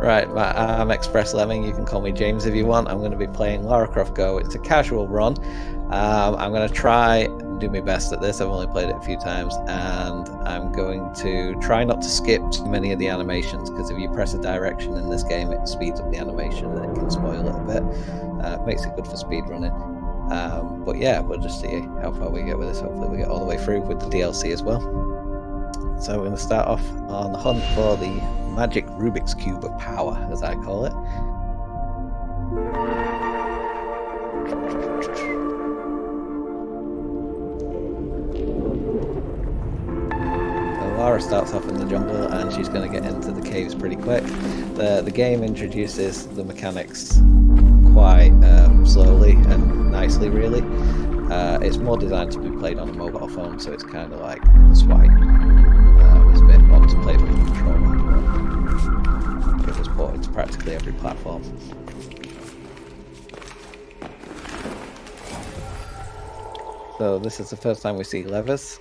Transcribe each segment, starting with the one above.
Right, I'm ExpressLemming. You can call me James if you want. I'm going to be playing Lara Croft Go. It's a casual run. I'm going to try and do my best at this. I've only played it a few times, and I'm going to try not to skip too many of the animations, because if you press a direction in this game, it speeds up the animation and it can spoil a little bit. It makes it good for speed running. But yeah, we'll just see how far we get with this. Hopefully we get all the way through with the DLC as well. So we're going to start off on the hunt for the magic Rubik's Cube of power, as I call it. So Lara starts off in the jungle and she's going to get into the caves pretty quick. The game introduces the mechanics quite slowly and nicely, really. It's more designed to be played on a mobile phone, so it's kind of like swipe. It's a bit odd to play with a controller. It was ported to practically every platform. So this is the first time we see levers.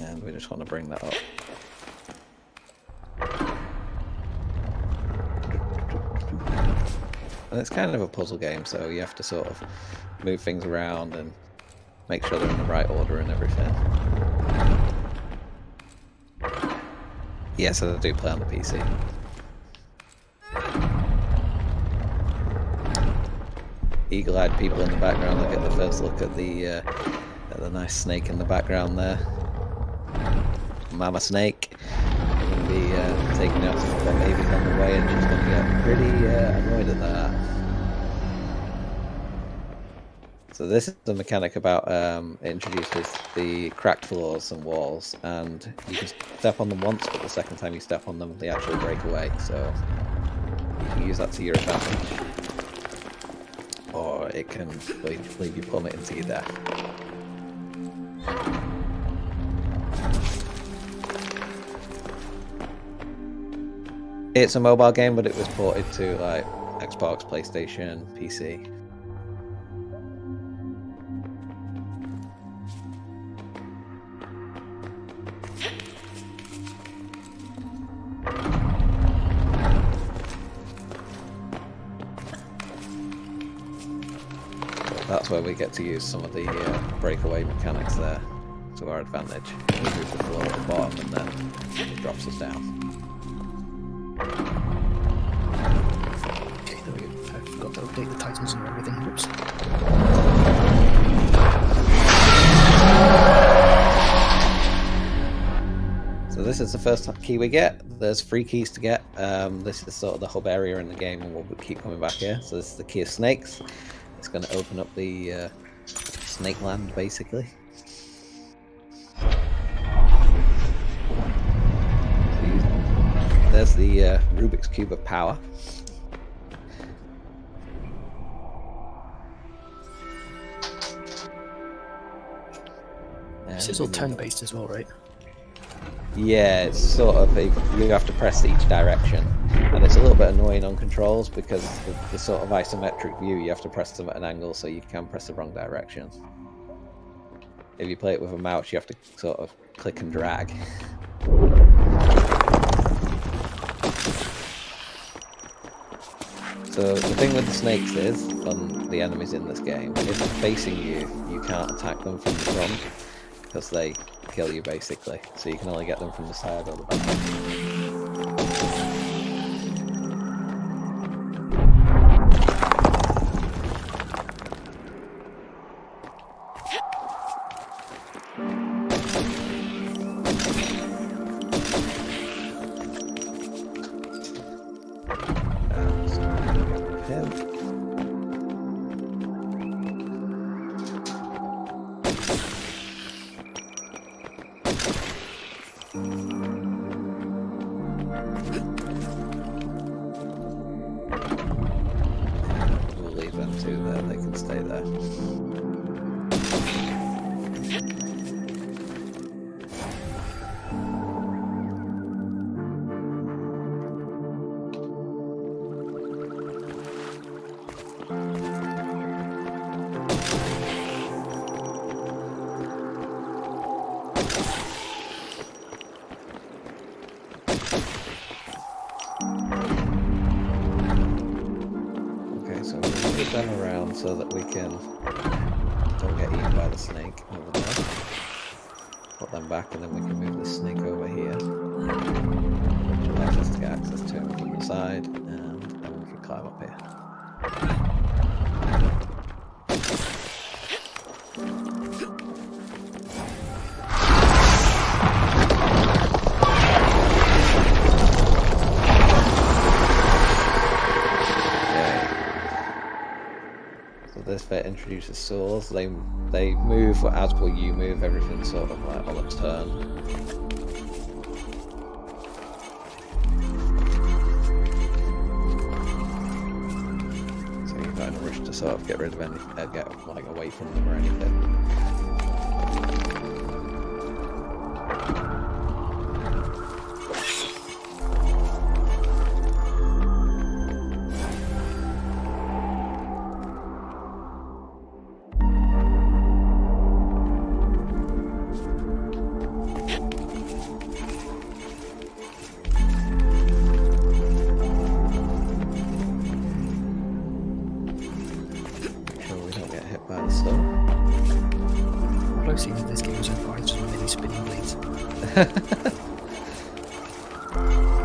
And we just want to bring that up. And it's kind of a puzzle game, so you have to sort of move things around and make sure they're in the right order and everything. Yes, I do play on the PC. Eagle-eyed people in the background. I get the first look at the nice snake in the background there. Mama snake. I'm going to be taking out some of their babies on the way, and she's going to get pretty annoyed at that. So this is the mechanic about it introduces the cracked floors and walls, and you can step on them once, but the second time you step on them, they actually break away. So you can use that to your advantage, or it can leave you plummet into your death. It's a mobile game, but it was ported to like Xbox, PlayStation, PC. That's where we get to use some of the breakaway mechanics there to our advantage. We move the floor at the bottom and then it drops us down. Okay, there we go. I forgot to update the titles and everything. Oops. So this is the first key we get. There's 3 keys to get. This is sort of the hub area in the game, and we'll keep coming back here. So this is the key of snakes. It's going to open up the snake land, basically. There's the Rubik's Cube of power. This is all turn-based as well, right? Yeah, it's sort of, you have to press each direction, and it's a little bit annoying on controls because the sort of isometric view, you have to press them at an angle, so you can press the wrong direction. If you play it with a mouse, you have to sort of click and drag. So the thing with the snakes is, on the enemies in this game, if they're facing you, you can't attack them from the front, because they kill you basically, so you can only get them from the side or the back. We'll leave them two there, they can stay there. Okay, so we're going to move them around so that we can don't get eaten by the snake over there. Put them back and then we can move the snake over here. Which allows us to get access to him from the side, and then we can climb up here. This bit introduces swords. They move as will you move. Everything's sort of like on a turn. So you're not in a rush to sort of get rid of any, get like away from them or anything.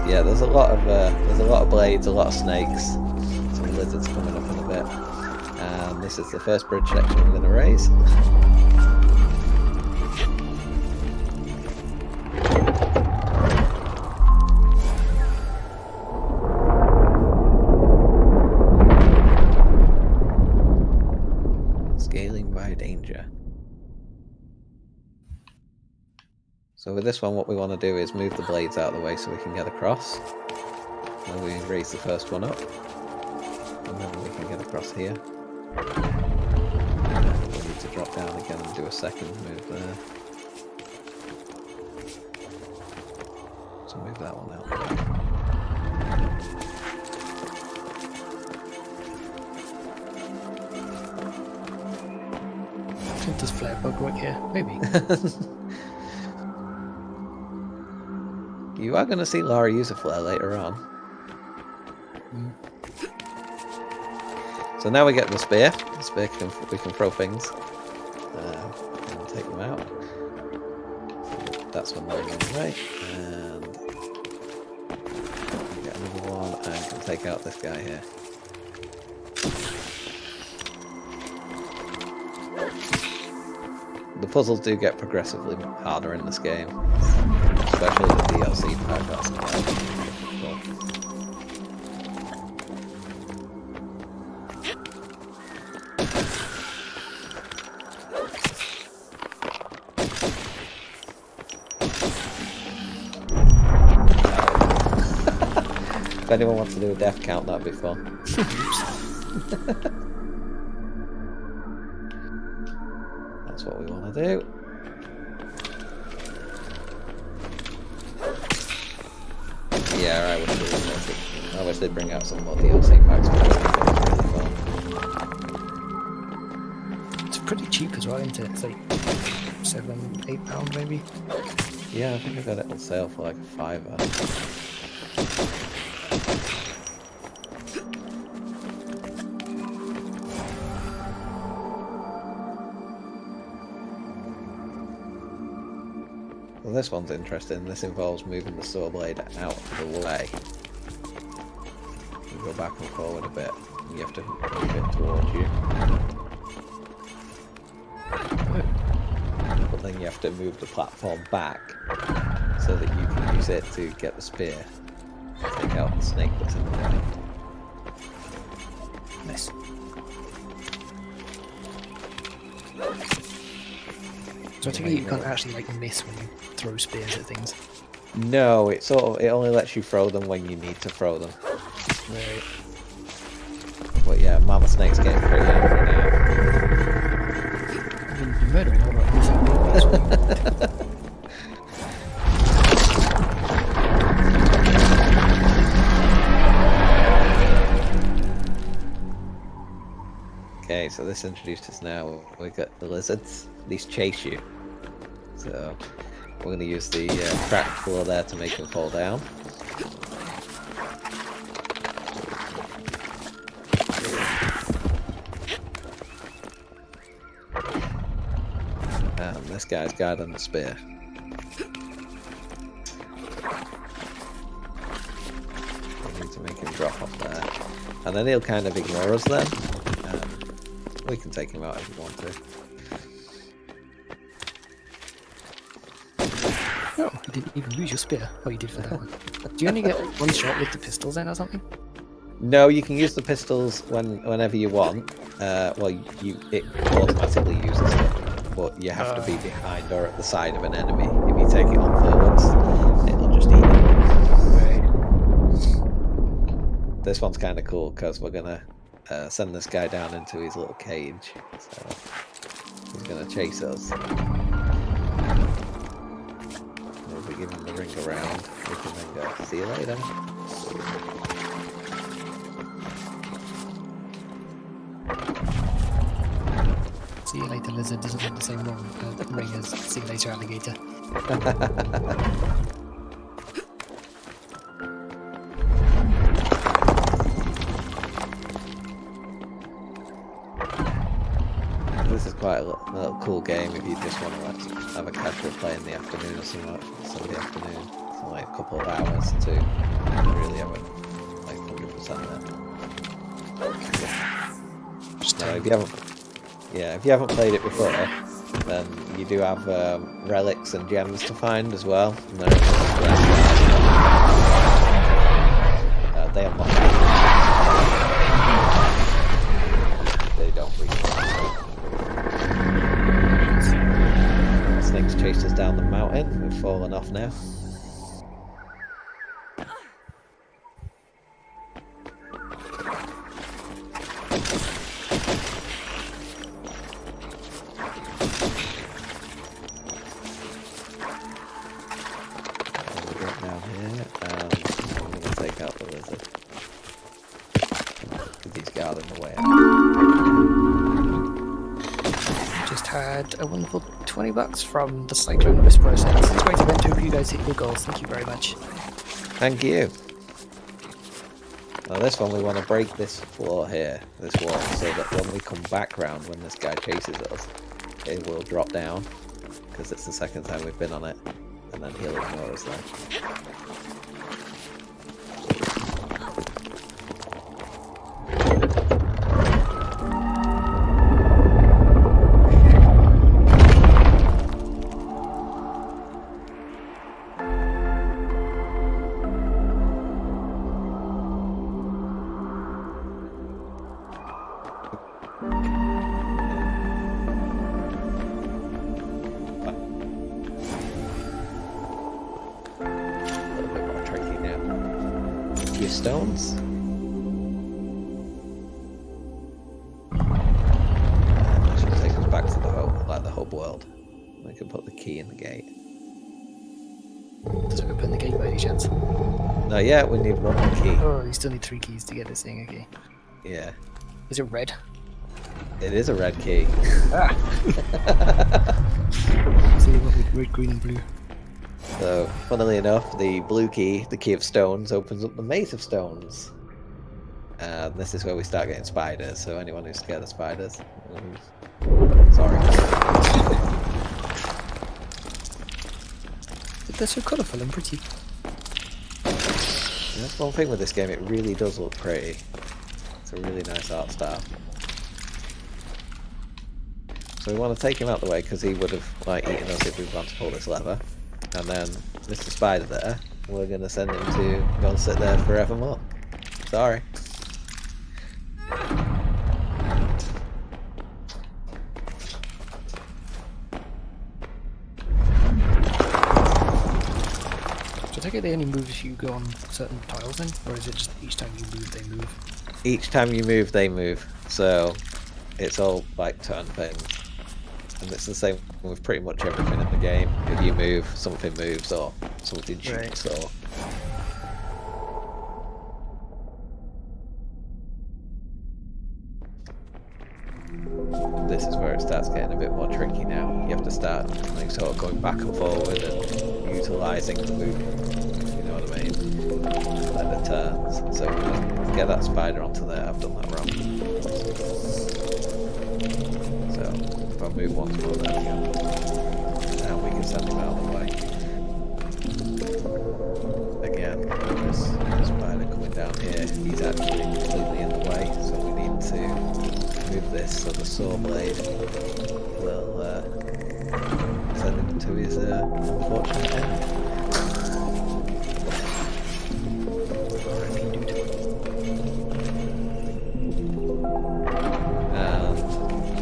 Yeah, there's a lot of blades, a lot of snakes, some lizards coming up in a bit, and this is the first bridge section we're going to raise. Scaling by danger. So with this one, what we want to do is move the blades out of the way so we can get across. Then we raise the first one up, and then we can get across here. And we need to drop down again and do a second move there. So move that one out. I think there's flare bug right here, maybe. You are going to see Lara use a flare later on. So now we get the spear. The spear we can throw things and take them out. So that's one going away. And get another one and can take out this guy here. The puzzles do get progressively harder in this game. Especially the DLC pack, that's quite difficult. If anyone wants to do a death count, that'd be fun. That's what we want to do. Yeah, I wish they'd bring out some more DLC packs. It's pretty cheap as well, isn't it? It's like £7-8 maybe. Yeah, I think I got it on sale for like a £5. Well, this one's interesting. This involves moving the saw blade out of the way. You go back and forward a bit, and you have to move it towards you. But then you have to move the platform back so that you can use it to get the spear to take out the snake that's in the way. Nice. So I think you can't actually like miss when you throw spears at things. No, it only lets you throw them when you need to throw them. Right. But yeah, Mama Snake's getting pretty angry now. You're murdering all right. Okay, so this introduces now, we got the lizards. These chase you. So we're going to use the cracked floor there to make them fall down. guy's guard and the spear. We need to make him drop off there. And then he'll kind of ignore us then. We can take him out if we want to. Oh, you didn't even lose your spear. Oh, you did for that one. Do you only get one shot with the pistols then or something? No, you can use the pistols whenever you want. Well, it automatically uses it, but you have to be behind or at the side of an enemy. If you take it on forwards, it'll just eat it. Right. This one's kind of cool because we're gonna send this guy down into his little cage. So he's gonna chase us. We'll be giving the ring around. We can then go, see you later. See you later, lizard doesn't have the same ring as see you later, alligator. This is quite a little cool game if you just want to have a casual play in the afternoon or something, Sunday afternoon. So like a couple of hours to really have it like 100% there. If you haven't played it before, then you do have relics and gems to find as well. And they unlock. They don't reach. Snakes chased us down the mountain. We've fallen off now. A wonderful $20 from the Cyclone Whisperer. So this is great event. Hope you guys hit your goals. Thank you very much. Thank you. Now this one we want to break this floor here, this wall, so that when we come back round, when this guy chases us, it will drop down, because it's the second time we've been on it, and then he'll ignore us then. Stones. That should take us back to the hub, like the hub world. We can put the key in the gate. Does it open the gate by any chance? Not yet, we need one more key. Oh, you still need 3 keys to get this thing, okay. Yeah. Is it red? It is a red key. Ah! See what with red, green and blue. So, funnily enough, the blue key, the key of stones, opens up the maze of stones. And this is where we start getting spiders, so anyone who's scared of spiders, sorry. They're so colourful and pretty. And that's one thing with this game, it really does look pretty. It's a really nice art style. So we want to take him out the way, because he would have eaten us if we'd gone to pull this lever. And then Mr. Spider there, we're going to send him to go and sit there forevermore. Sorry. So I take it they only move if you go on certain tiles then? Or is it just each time you move, they move? Each time you move, they move. So it's all like turn things. And it's the same with pretty much everything in the game. If you move, something moves, or something shoots, or... This is where it starts getting a bit more tricky now. You have to start sort of going back and forward and utilising the movement. You know what I mean? Like the turns. So to get that spider onto there, I've done that wrong. So if I move once more, there we go. send him out of the way. Again, this spider coming down here, he's actually completely in the way, so we need to move this so the saw blade will send him to his unfortunate end.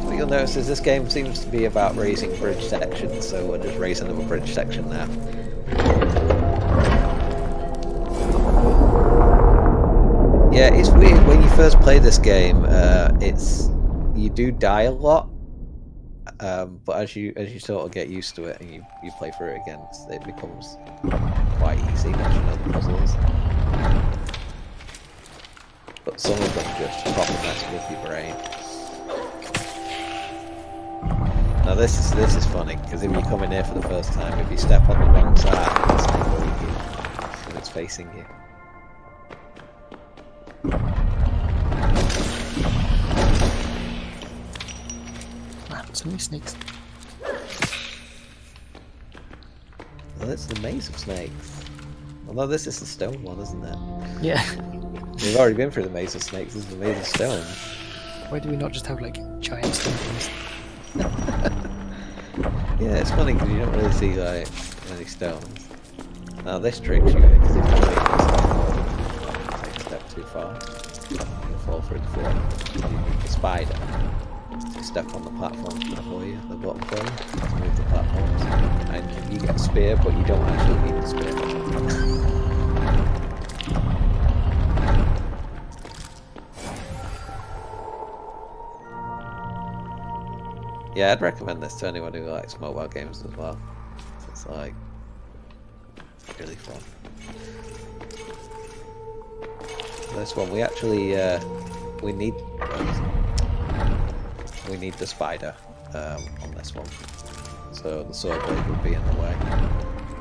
What you'll notice is this game seems to be about raising bridge sections, so we're just raising another bridge section now. Yeah, it's weird when you first play this game. You do die a lot, but as you sort of get used to it and you play through it again, it becomes quite easy once you know the puzzles. But some of them just proper mess with your brain. Now this is funny because if you come in here for the first time, if you step on the wrong side, it's going to go with you when it's facing you. So many snakes. Well, it's the maze of snakes. Although this is the stone one, isn't it? Yeah. We've already been through the maze of snakes. This is the maze of stone. Why do we not just have like giant stone things? Yeah, it's funny because you don't really see like any stones. Now this tricks you because if you take a step too far, you'll fall through the floor. You need the spider to step on the platform for you, the bottom for you, to move the platforms. And you get a spear, but you don't actually need the spear. Yeah, I'd recommend this to anyone who likes mobile games as well. It's like really fun. This one we actually we need the spider on this one. So the saw blade would be in the way.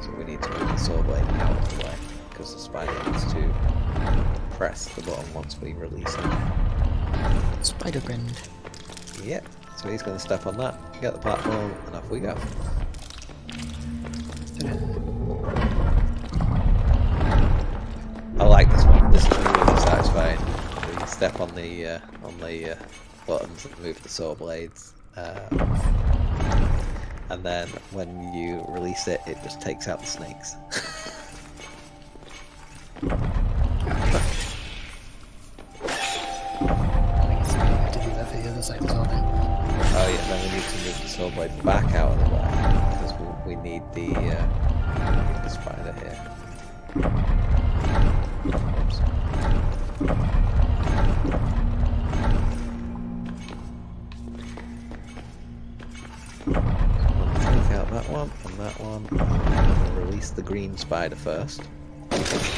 So we need to move the saw blade out of the way because the spider needs to press the button once we release it. Spider bend. Yep. So he's going to step on that, get the platform, and off we go. I like this one. This is really satisfying. You step on the buttons and move the saw blades, and then when you release it, it just takes out the snakes. Oh yeah, then we need to move the saw blade back out of the way because we need the spider here. Oops. Take out that one and that one. Release the green spider first.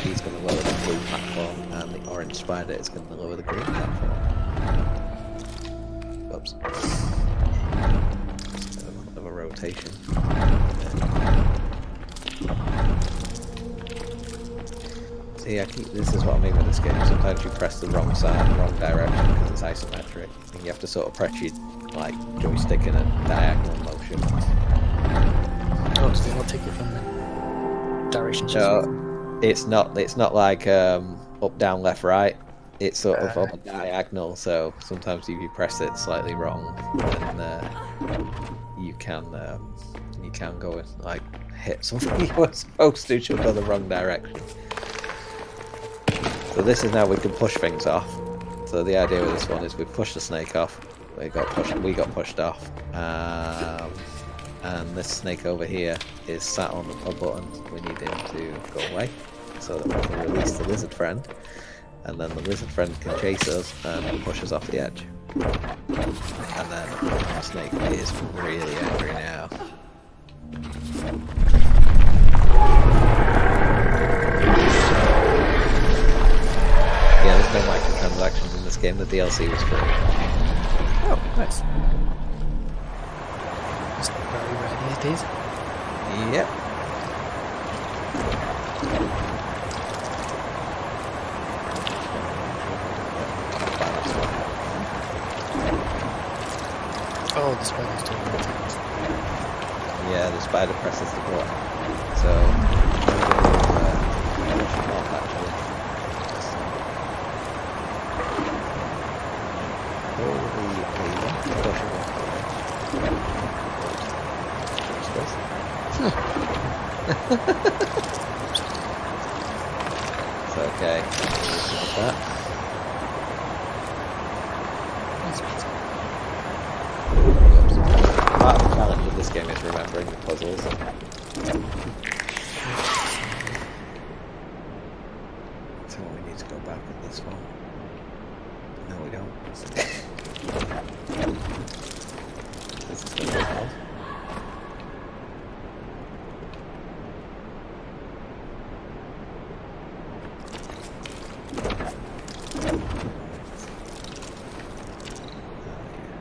He's going to lower the blue platform, and the orange spider is going to lower the green platform. Oops. Of a rotation. See, this is what I mean with this game. Sometimes you press the wrong side, wrong direction because it's isometric, and you have to sort of press your joystick in a diagonal motion. Oh, does it not take it from the direction? So it's not like up, down, left, right. It's sort of up a diagonal, so sometimes if you press it slightly wrong, then you can go and like hit something you were supposed to, just go the wrong direction. So this is now we can push things off. So the idea with this one is we push the snake off. We got pushed off, and this snake over here is sat on a button. We need him to go away so that we can release the lizard friend. And then the lizard friend can chase us and push us off the edge. And then the snake is really angry now. Yeah, there's no microtransactions in this game. The DLC was free. Oh, nice. It's very rare these days. Yep. Oh, the spider's doing it. Yeah, the spider presses the button. So I'm going to push him off actually. Pull the lever, push him off. Watch this. It's okay. Like that. Part of the challenge of this game is remembering the puzzles. So we need to go back at this one. No, we don't. This is the big one.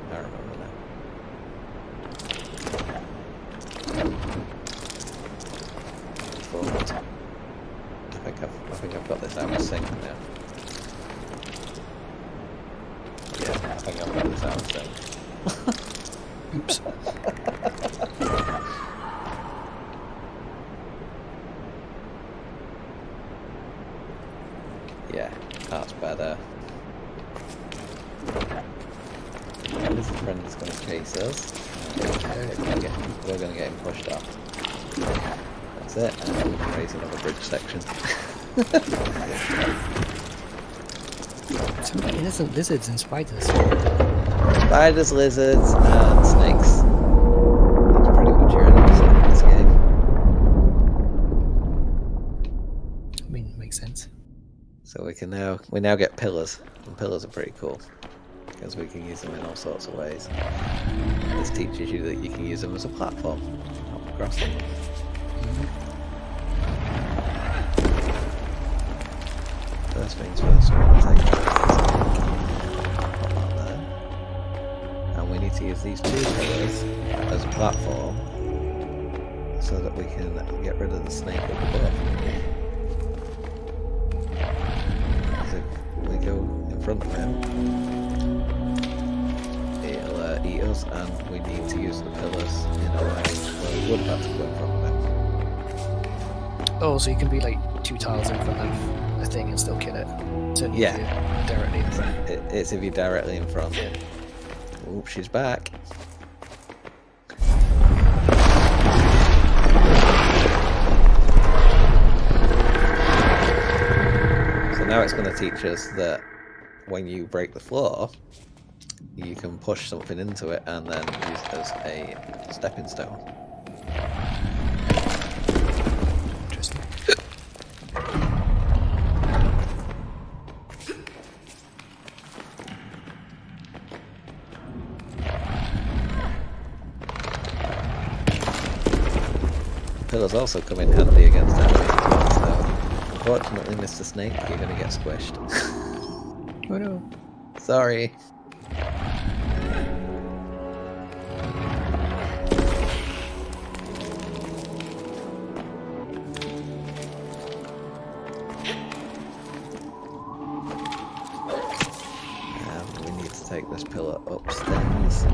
I remember now. Forward. I think I've got this out of sync now. Yeah, I think I've got this out of sync. Oops. Yeah, that's better. This friend is going to chase us. We're going to get him pushed off. That's it, and we'll raise another bridge section. So many innocent lizards and spiders. Spiders, lizards, and snakes. That's pretty much your enemies in this game. I mean, it makes sense. So we now get pillars, and pillars are pretty cool because we can use them in all sorts of ways. This teaches you that you can use them as a platform. Hop across them. First things first, we're going to take pop that there, and we need to use these two pillars as a platform so that we can get rid of the snake up above. If we go in front of him, it'll eat us, and we need to use the pillars in a way where we would have to go in front of him. Oh, so you can be like 2 tiles in front of a thing and still kill it. Certainly Yeah. if you're directly in front. It's if you're directly in front. Yeah. Oop, she's back. So now it's going to teach us that when you break the floor, you can push something into it and then use it as a stepping stone. Interesting. Pillars also come in handy against enemies as well, so unfortunately, Mr. Snake, you're going to get squished. Oh no. Sorry. And we need to take this pillar upstairs.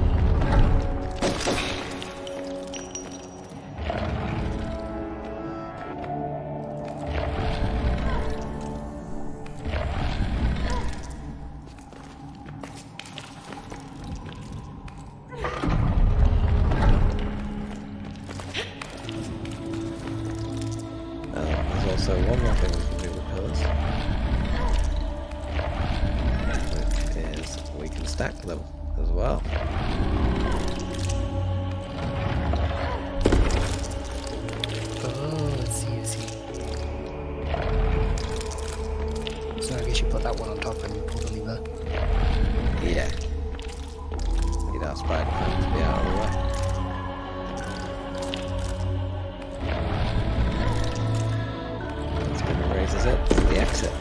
There's also one more thing we can do with pillars, which is we can stack them as well. Oh, let's see, So I guess you put that one on top and pull the lever. Yeah. Need our spider friend to be out of the way. Raises it to the exit.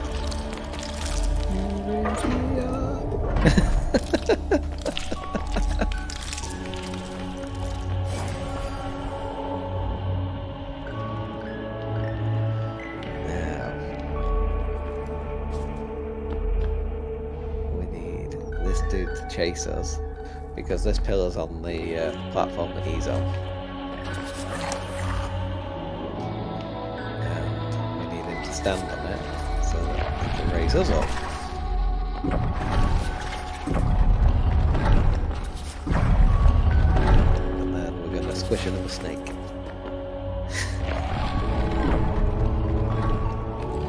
Now we need this dude to chase us because this pillar's on the platform that he's on. stand on it so that it can raise us up. And then we're going to squish another snake.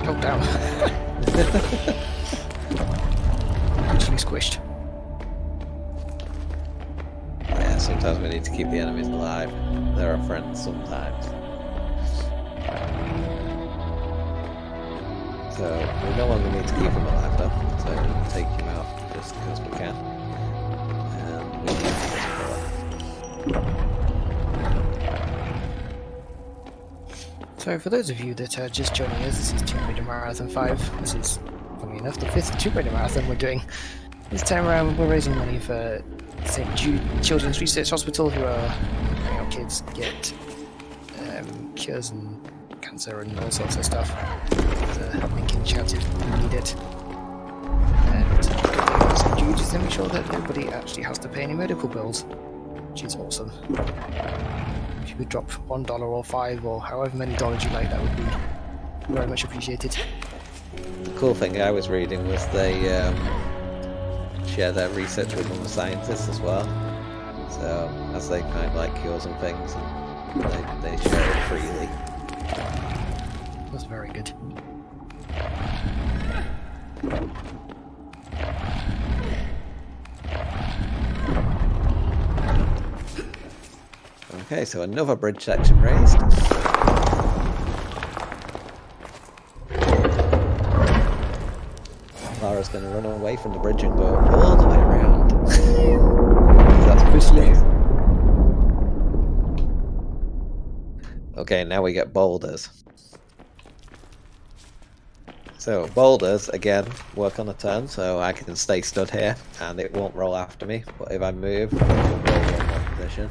Oh, down. Literally squished. Yeah, sometimes we need to keep the enemies alive. They're our friends sometimes. So we no longer need to keep him alive though, so we can take him out just because we can. And we need this bullet. So for those of you that are just joining us, this is Tomb Raider Marathon 5. This is, funny enough, the 5th Tomb Raider Marathon we're doing. This time around we're raising money for St. Jude Children's Research Hospital, who are helping out kids get cures and cancer and all sorts of stuff. There's a link in the chat if you need it. And St. Jude is to make sure that nobody actually has to pay any medical bills, which is awesome. If you could drop $1 or $5 or however many dollars you like, that would be very much appreciated. The cool thing I was reading was they share their research with other scientists as well. So as they find like cures and things, they share it freely. That's very good. Okay, so another bridge section raised. Lara's going to run away from the bridge and go all the way around. That's officially. Okay, now we get boulders. So boulders, again, work on a turn, so I can stay stood here and it won't roll after me. But if I move, it will roll one more position.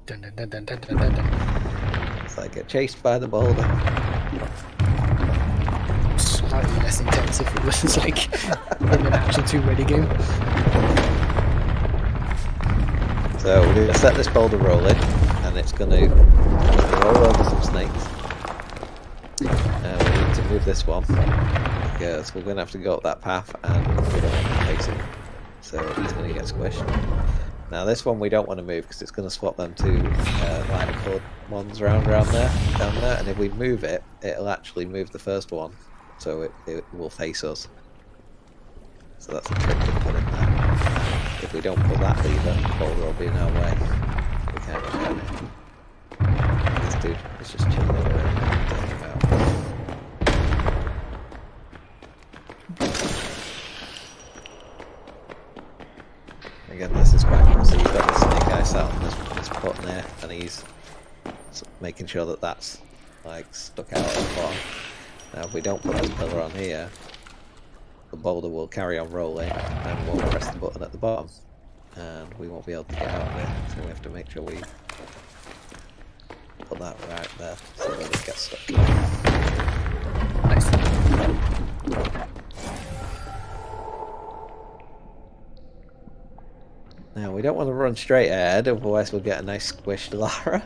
Dun, dun, dun, dun, dun, dun, dun, dun. So I get chased by the boulder. Slightly less intense if it was like in an actual Tomb Raider game. So we're going to set this boulder rolling, and it's going to roll over some snakes. And we need to move this one, because we're going to have to go up that path, and we don't want to face him. So he's going to get squished. Now this one we don't want to move, because it's going to swap them two line of colored ones down there, and if we move it, it'll actually move the first one, so it will face us. So that's a trick to put in there. If we don't pull that lever, the boulder will be in our way. We can't get down it. This dude is just chilling over there. Take him out. Again, this is quite cool. So you've got the snake guy sat on this button there, and he's making sure that that's like stuck out at the bottom. Now if we don't put this pillar on here, the boulder will carry on rolling and won't press the button at the bottom, and we won't be able to get out of it. So we have to make sure we put that right there so that it gets stuck. Nice. Now we don't want to run straight ahead, otherwise we'll get a nice squished Lara.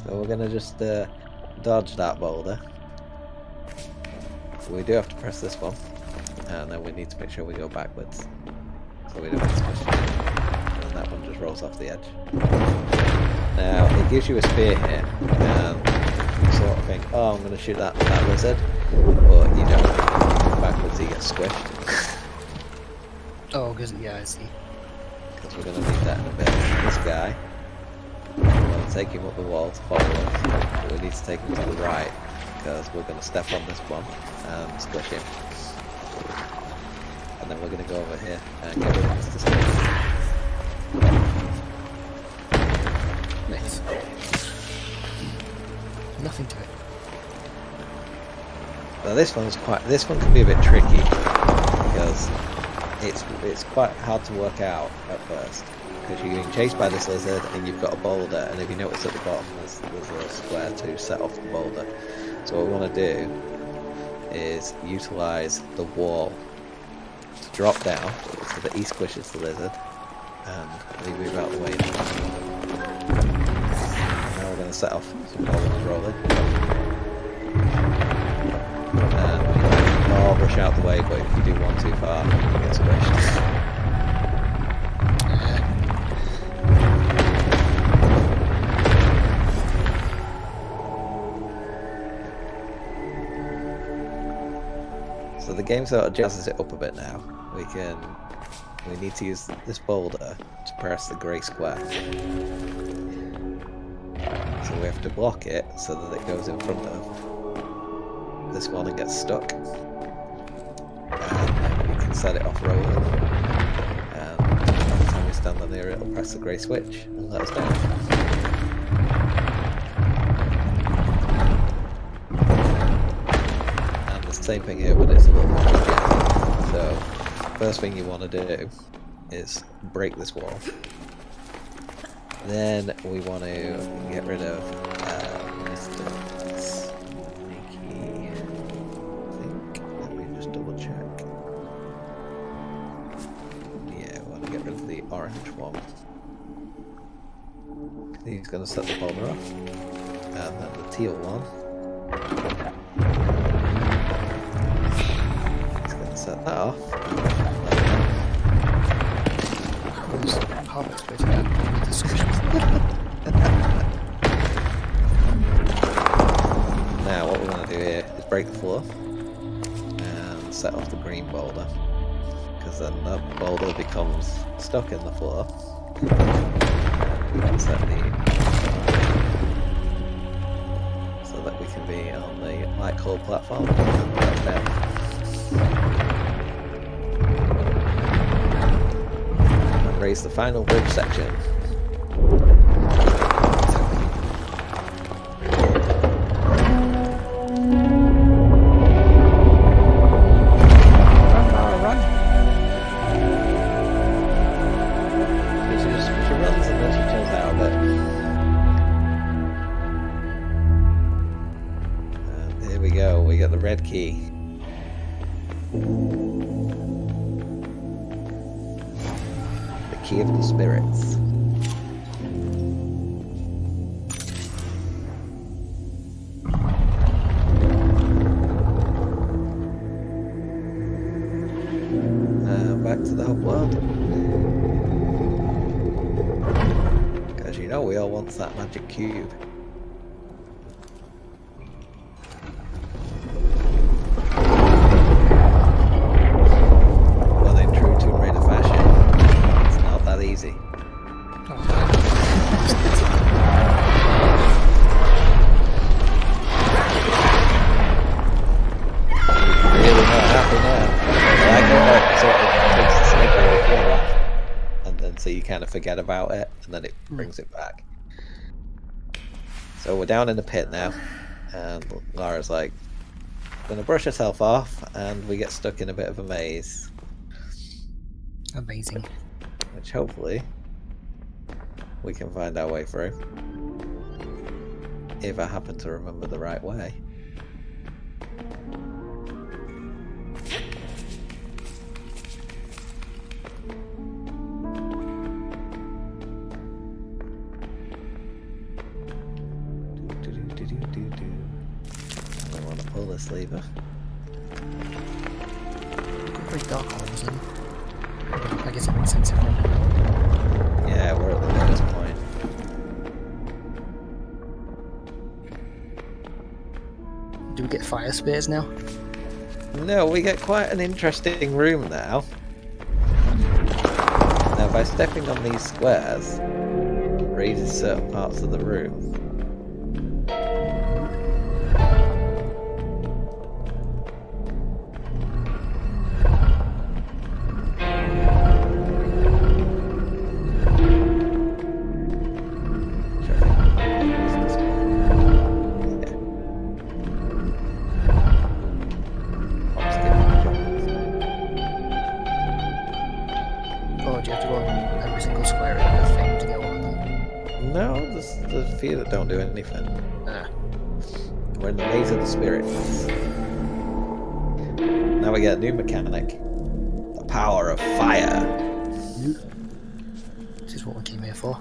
So we're going to just dodge that boulder. So we do have to press this one, and then we need to make sure we go backwards, so we don't get squished again. And that one just rolls off the edge. Now it gives you a spear here, and you sort of think, oh, I'm going to shoot that lizard, but you don't. You go backwards, he gets squished. Oh, because yeah, I see. Because we're going to need that in a bit. This guy, we want to take him up the wall to follow us, but we need to take him to the right, because we're going to step on this one and squish him. And then we're going to go over here and get rid of Mr. Snake. Nice. Nothing to it. Now this one can be a bit tricky, because it's quite hard to work out at first, because you're getting chased by this lizard and you've got a boulder, and if you notice at the bottom there's a square to set off the boulder. So what we want to do is utilise the wall to drop down so that he squishes the lizard and we move out of the way. Now we're going to set off some boulders rolling. push out the way, but if you do one too far, you get squished. So the game sort of jazzes it up a bit now. We need to use this boulder to press the grey square. So we have to block it so that it goes in front of this one and gets stuck. And we can set it off rolling. And every time we stand on here, it'll press the grey switch and let us down. Same thing here, but it's a little more jazzy. So, first thing you want to do is break this wall. Then we want to get rid of Mr. Sneaky. I think. Let me just double check. Yeah, we want to get rid of the orange one. He's going to set the bomber off. And then the teal one. Set that off. Now what we're going to do here is break the floor and set off the green boulder, because then that boulder becomes stuck in the floor. We can set the so that we can be on the light cold platform and down. Raise the final bridge section. Run. She runs and then she turns out of it. And here we go, we get the red key. Key of the spirits. Back to the hub world. Because you know we all want that magic cube. Well, in true Tomb Raider fashion, it's not that easy. Really not happy now. I like it that sort of takes the snake away from it, and then so you kind of forget about it, and then it brings it back. So we're down in the pit now, and Lara's like, gonna brush herself off, and we get stuck in a bit of a maze. Amazing. Which hopefully we can find our way through. If I happen to remember the right way. I want to pull this lever. Pretty dark holes in. I guess it makes sense if we're Yeah, we're at the lowest point. Do we get fire spears now? No, we get quite an interesting room now. Now, by stepping on these squares, it raises certain parts of the room. There's a few that don't do anything. We're in the maze of the spirits. Now we get a new mechanic. The power of fire. This is what we came here for.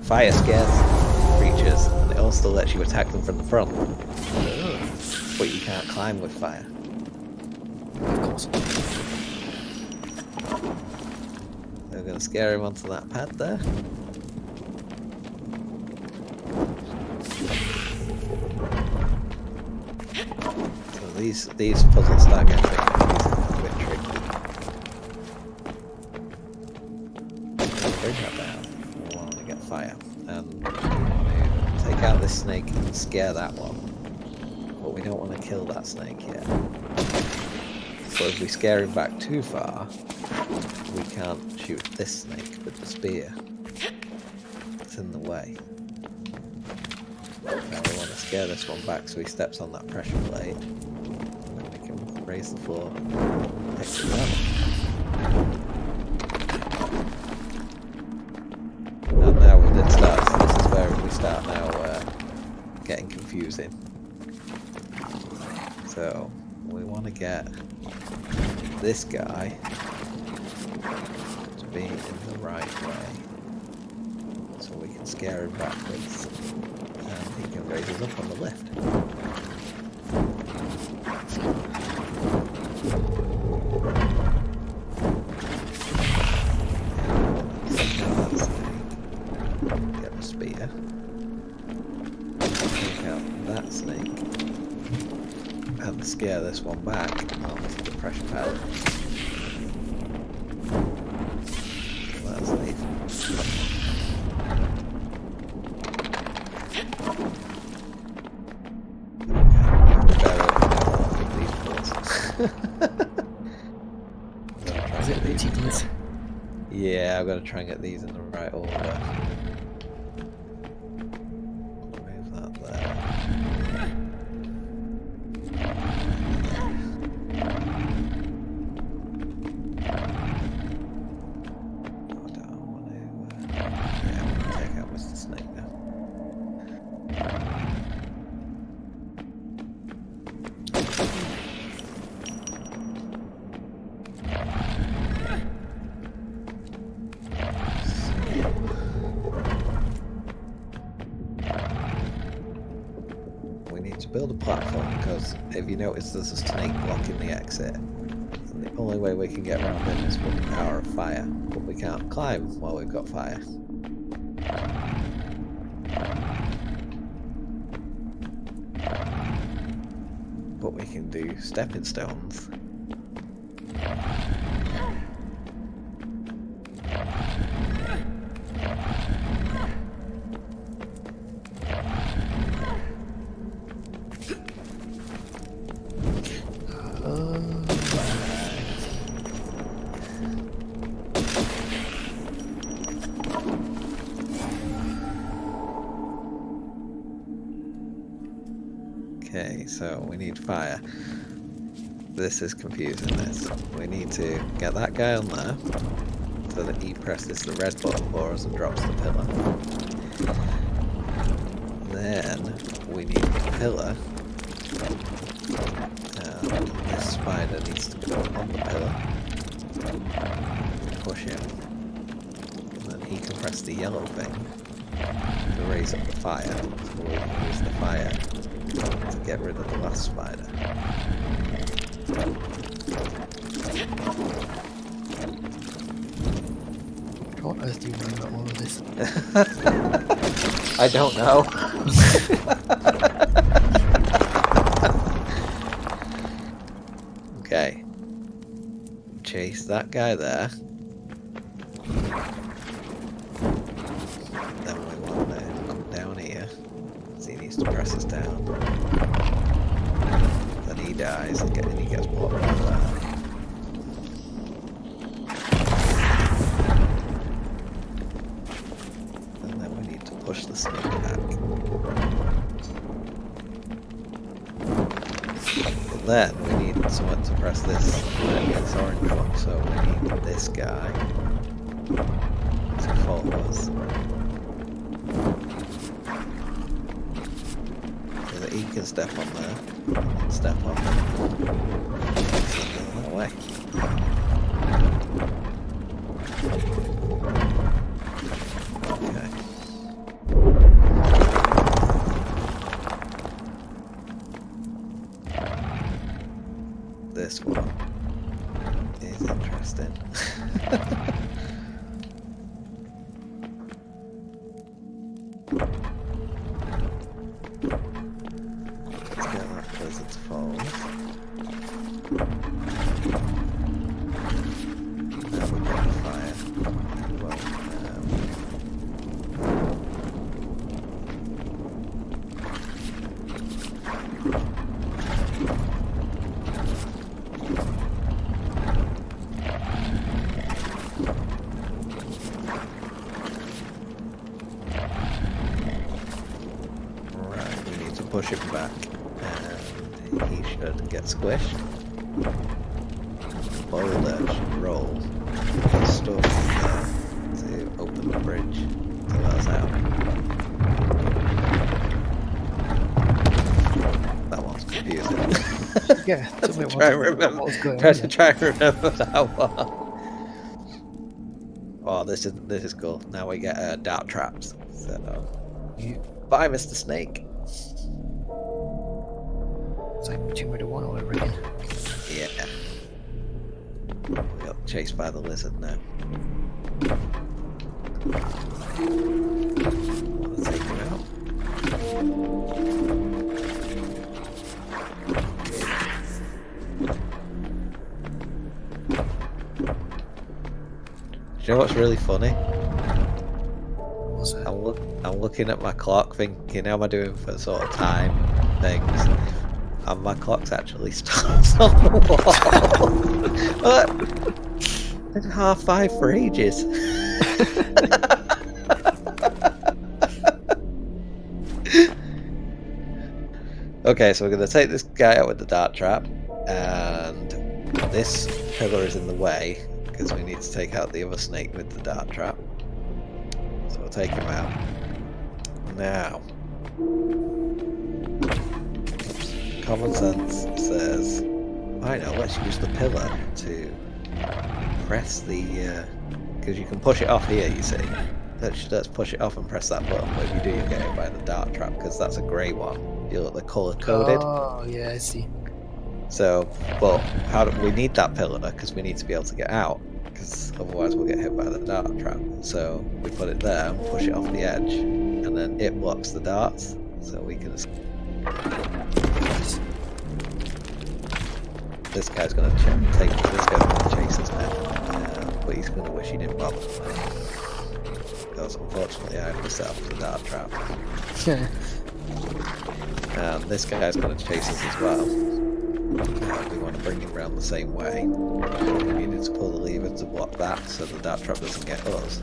Fire scares creatures, and it also lets you attack them from the front. But you can't climb with fire. Of course. We're going to scare him onto that pad there. So these puzzles start getting a bit confusing, a bit tricky. Bring that down. We want to get fire. And we want to take out this snake and scare that one. But we don't want to kill that snake yet. So if we scare him back too far, we can't shoot this snake with the spear. It's in the way. Now we want to scare this one back so he steps on that pressure plate. And then we can raise the floor and pick it up. And now we did start, so this is where we start now getting confusing. So we want to get this guy to be in the right way, so we can scare him backwards, and he can raise us up on the lift. Get the spear, take out that snake, and scare this one back onto the pressure pad. That's neat. Is it these? Yeah, I'm gonna try and get these in the right order. Move that there. Build a platform, because if you notice there's a snake blocking the exit, and the only way we can get around him is with the power of fire, but we can't climb while we've got fire. But we can do stepping stones. Okay, so we need fire. This is confusing, this. We need to get that guy on there, so that he presses the red button for us and drops the pillar. Then we need the pillar. This spider needs to go on the pillar. Push him. And then he can press the yellow thing to raise up the fire. So we can use the fire to get rid of the last spider. What on earth do you know about all of this? I don't know. Okay. Chase that guy there. Then we want to come down here. So he needs to press us down. Then he dies and he gets blocked by that. And then we need to push the snake back. But then we need someone to press this orange one, so we need this guy to follow us. So that he can step on there, and step on there, and that way. Okay. This one. is interesting. Let's get that lizard's falls. Now we get the fire. Well, push him back, and he should get squished. Boulder should roll. Get stuck there to open the bridge to let us out. That one's confusing. Yeah, try and remember. Try and remember that one. Oh, this is cool. Now we get dart traps. So, bye, Mr. Snake. It's like Tomb Raider 1 all over again. Yeah. We got chased by the lizard now. Wanna take him out? Do you know what's really funny? What's that? I'm looking at my clock thinking, how am I doing for sort of time things? And my clock's actually stopped on the wall. It's 5:30 for ages. Okay, so we're going to take this guy out with the dart trap, and this pillar is in the way because we need to take out the other snake with the dart trap. So we'll take him out. Now, common sense says, I know, let's use the pillar to press the, because you can push it off here, you see. Let's push it off and press that button, but if you do, you get hit by the dart trap, because that's a grey one. You look, the colour coded. Oh, yeah, I see. So, but how do we need that pillar, because we need to be able to get out, because otherwise we'll get hit by the dart trap. So we put it there and push it off the edge, and then it blocks the darts, so we can escape. This guy's going to chase us now, but he's going to wish he didn't bother. Because unfortunately I have to set up the dart trap. And this guy's going to chase us as well. We want to bring him around the same way. We need to pull the lever to block that so the dart trap doesn't get us.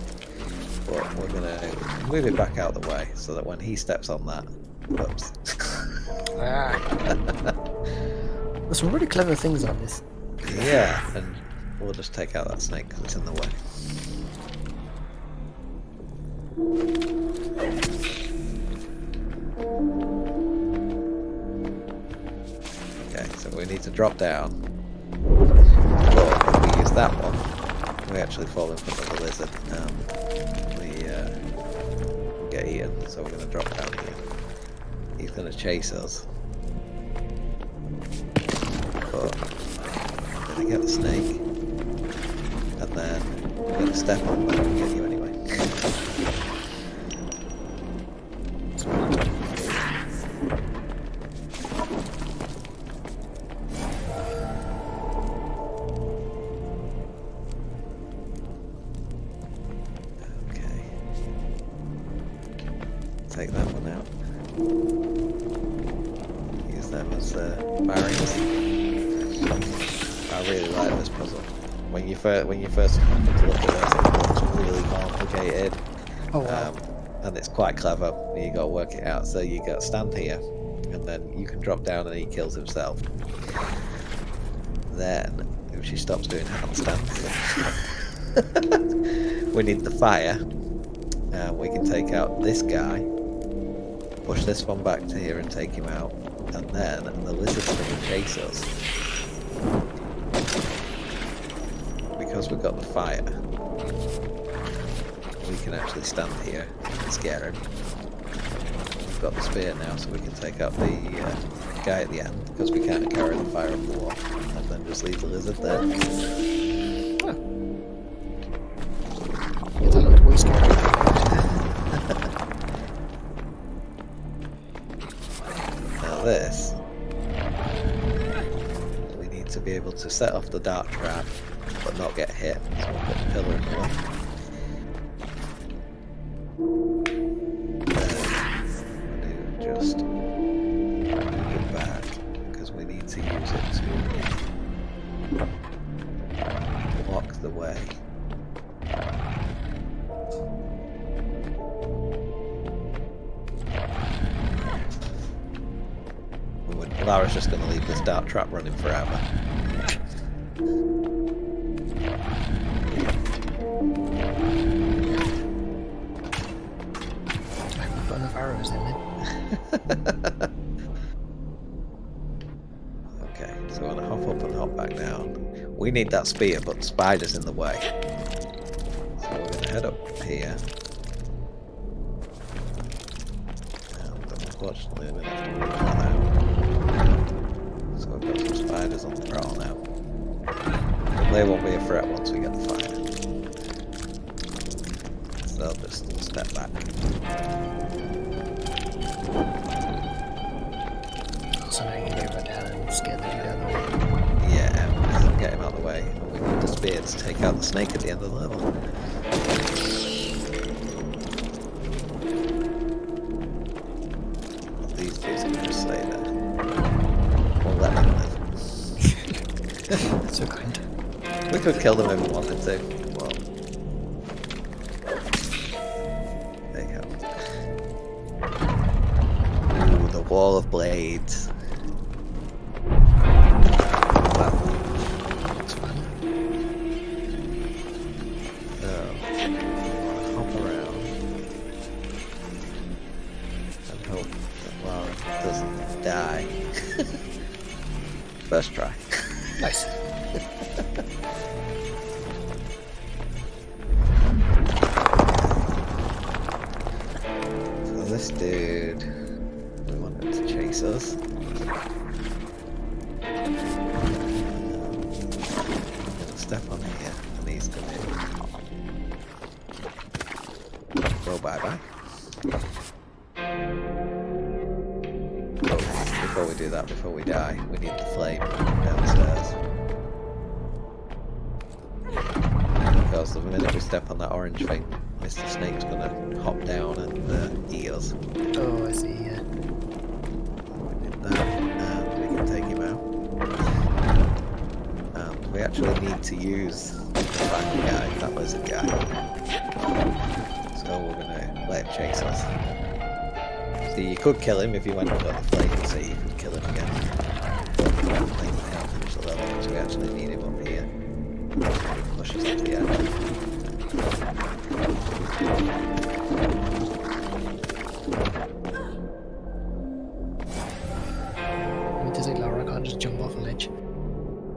But we're going to move it back out the way so that when he steps on that, whoops. There's some really clever things on this. Yeah, and we'll just take out that snake because it's in the way. Okay, so we need to drop down. But if we use that one, we actually fall in front of the lizard and we get eaten. So we're going to drop down here. He's going to chase us. But I'm going to get the snake, and then I'm going to step on that and get you anyway. Okay. Take that one out. Use them as barriers. I really like this puzzle. When you first look at this, it's really complicated. Oh, wow. And it's quite clever. You got to work it out. So you got to stand here, and then you can drop down, and he kills himself. Then, if she stops doing handstands, we need the fire, and we can take out this guy. Push this one back to here and take him out, and then the lizard's going to chase us. Because we've got the fire, we can actually stand here and scare him. We've got the spear now, so we can take out the guy at the end, because we can't carry the fire up the wall, and then just leave the lizard there. Yeah, that looked way scary. Now this, we need to be able to set off the dart trap, but not get hit. So we'll put the pillar in the way. Then we'll just move it back because we need to use it to block the way. Lara's just going to leave this dart trap running forever. I haven't got enough arrows in it. Okay, so I'm going to hop up and hop back down. We need that spear, but the spider's in the way. So we're going to head up here. And unfortunately, we're going to have to move that out. So we've got some spiders on the prowl now. But they won't be a threat once we get the fire. So they'll just step back. So now you can get right down and scare the dude out of the way. Yeah, get him out of the way. And we need the spear to take out the snake at the end of the level. Well, these dudes can just stay there. We'll let them live. So kind. We could kill them if we wanted to. Well, there you go. Ooh, the wall of blades. Wow. That's fun. So, hop around and hope that Lara doesn't die. First try. Nice. So this dude, we want him to chase us. I'm gonna step on here, and he's gonna go bye-bye. Before we do that, before we die, we need the flame downstairs. Because the minute we step on that orange thing, Mr. Snake's gonna hop down and eat us. Oh, I see, yeah. We did that, and we can take him out. And we actually need to use the fang guy, that lizard guy. So we're gonna let him chase us. So you could kill him if you went and got the flame, so you could kill him again. But I think we can't finish the level because we actually need him up here. Push us to the edge. Does it Lara can't just jump off a ledge?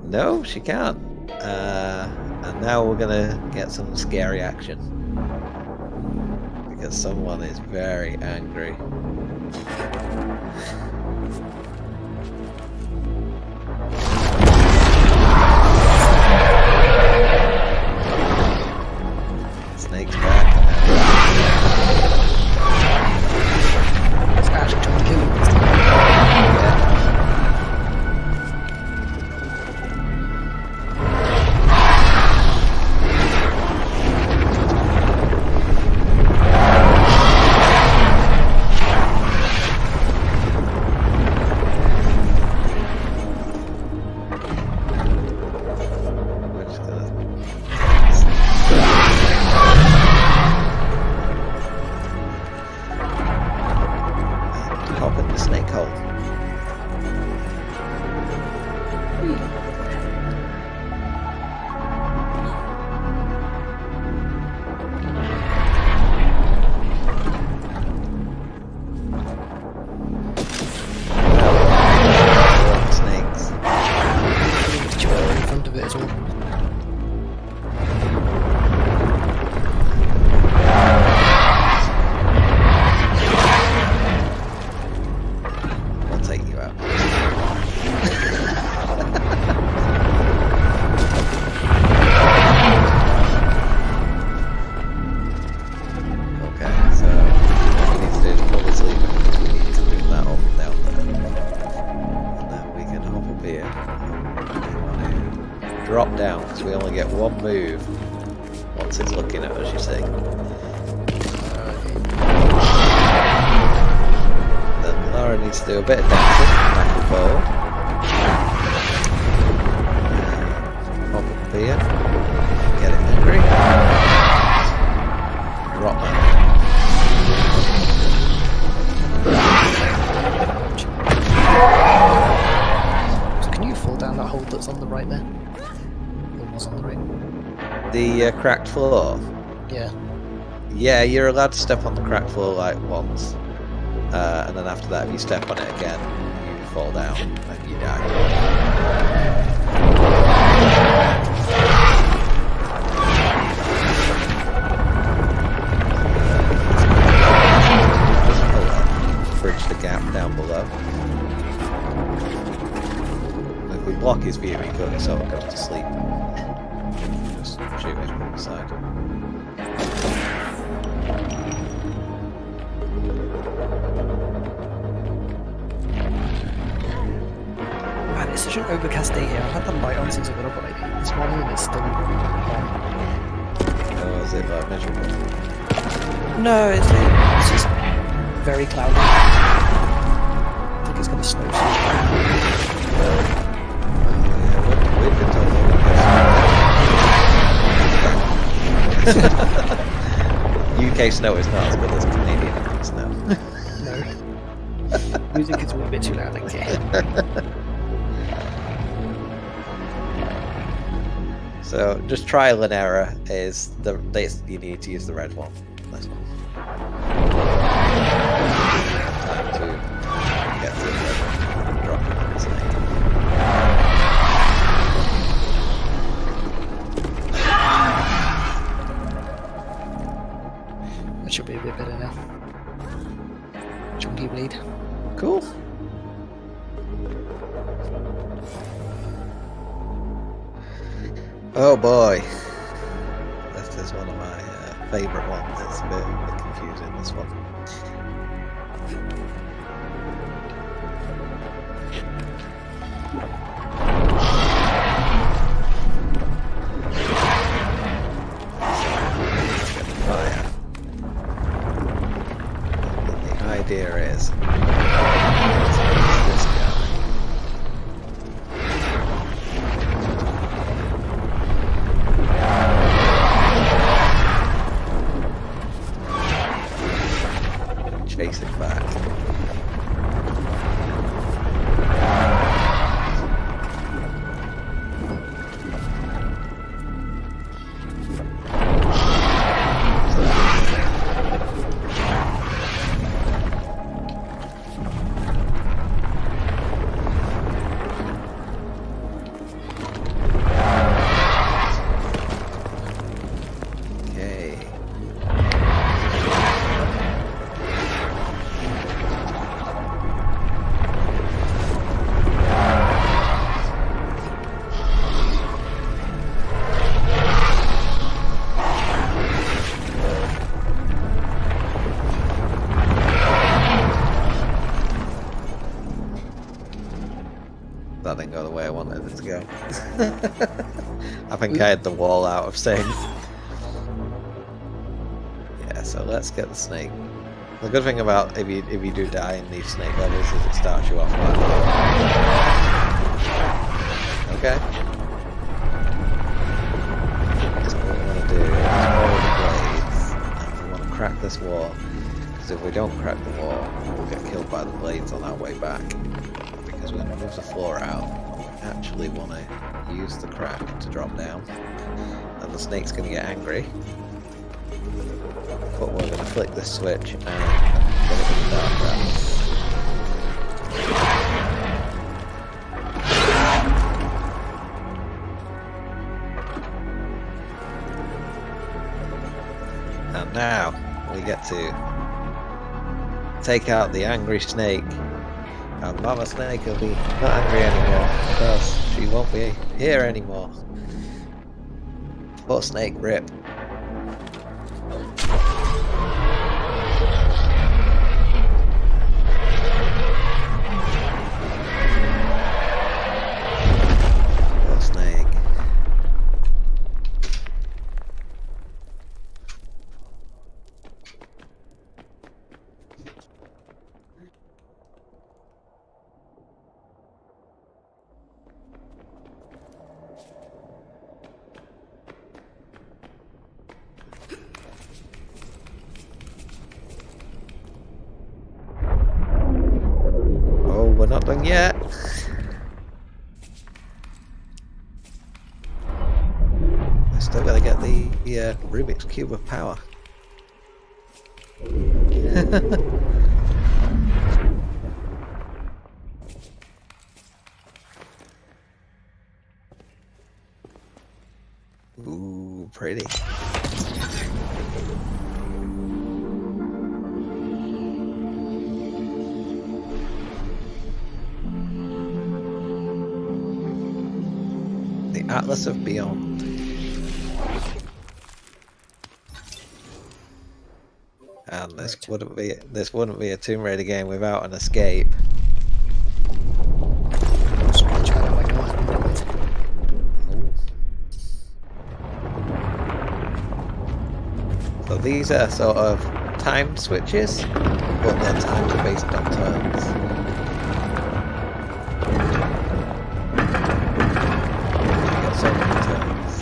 No, she can't. And now we're gonna get some scary action. Because someone is very angry. Snake's back. It's actually trying to kill him. disappeared. Drop down, because we only get one move once it's looking at us, you see. Then Lara needs to do a bit of dancing, back and forward. Pop up here. Get it angry. Drop down. So can you fall down that hole that's on the right there? Or was on the right? The cracked floor. Yeah. Yeah, you're allowed to step on the cracked floor like once, and then after that, if you step on it again, you fall down and you die. Bridge the gap down below. If we block his view, he could sort of go to sleep. Just shoot him from the side. Man, it's such an overcast day here. I've had the light on since I got up already this morning and it's still on. Oh, is it like miserable? No, it's just very cloudy. I think it's going to snow soon. UK snow is not as good as Canadian snow. No. Music is a little bit too loud, like here. So just trial and error is you need to use the red one. This one. Time to get to the red one and drop it on the snake. That should be a bit better now. Chunky bleed. Cool. Oh boy. This is one of my favourite ones. It's a bit confusing, this one. Fire. The idea is this guy. Chase it back. That didn't go the way I wanted it to go. I think I had the wall out of sync. Yeah, so let's get the snake. The good thing about if you do die in these snake levels is it starts you off like that. Okay. So what we want to do is follow the blades, and we want to crack this wall. Because if we don't crack the wall, we'll get killed by the blades on our way back. Because we're going to move the floor out, we actually want to use the crack to drop down, and the snake's going to get angry, but we're going to flick this switch and get it in the dark trap. And now we get to take out the angry snake. And Mama Snake will be not angry anymore because she won't be here anymore. Poor Snake, rip. Still gotta get the Rubik's Cube of power. Ooh, pretty. The Atlas of Beyond. And this wouldn't be a Tomb Raider game without an escape. So these are sort of time switches, but their times are based on turns. You get so many turns.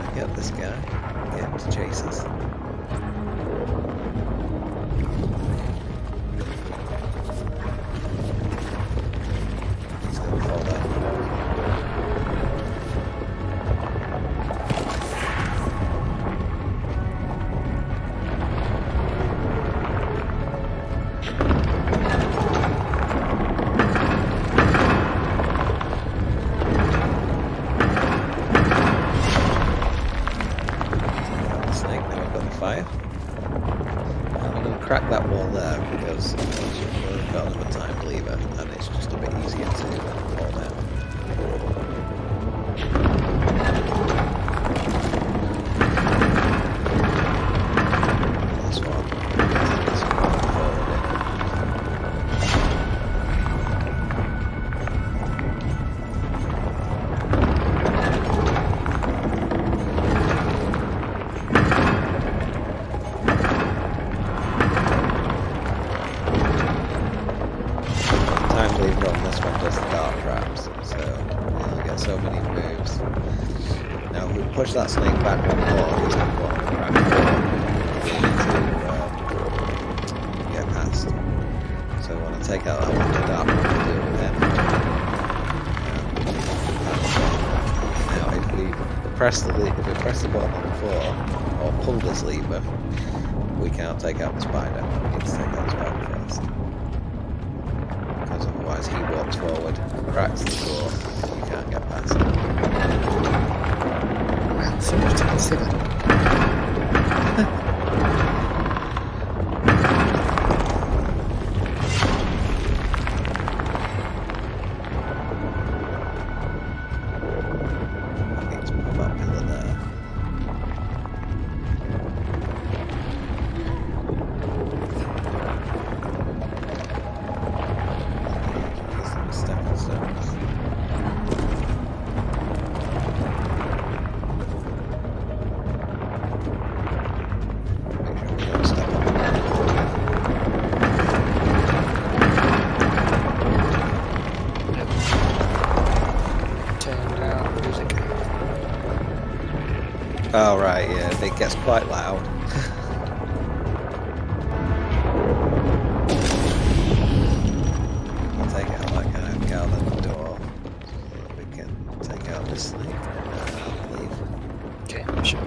And get this guy, get him to chase us. He's gonna fall down. Crack that wall there because we've got another time lever and it's just a bit easier to fall down. This one. This one does the dart traps, so you only get so many moves. Now if we push that snake back one more, he's going to go on the crack to get past. So we want to take out that one, the dart one to deal with him. Now if we press the button on the floor, or pull this lever, we can't take out the spider. We need to take out the spider first. Otherwise he walks forward, cracks the door, you can't get past him. Man, so much to consider. I need to put that pillar there. Oh right, yeah, it gets quite loud. I'll take out that guy and guard at the door so that we can take out this snake and leave. Okay, sure.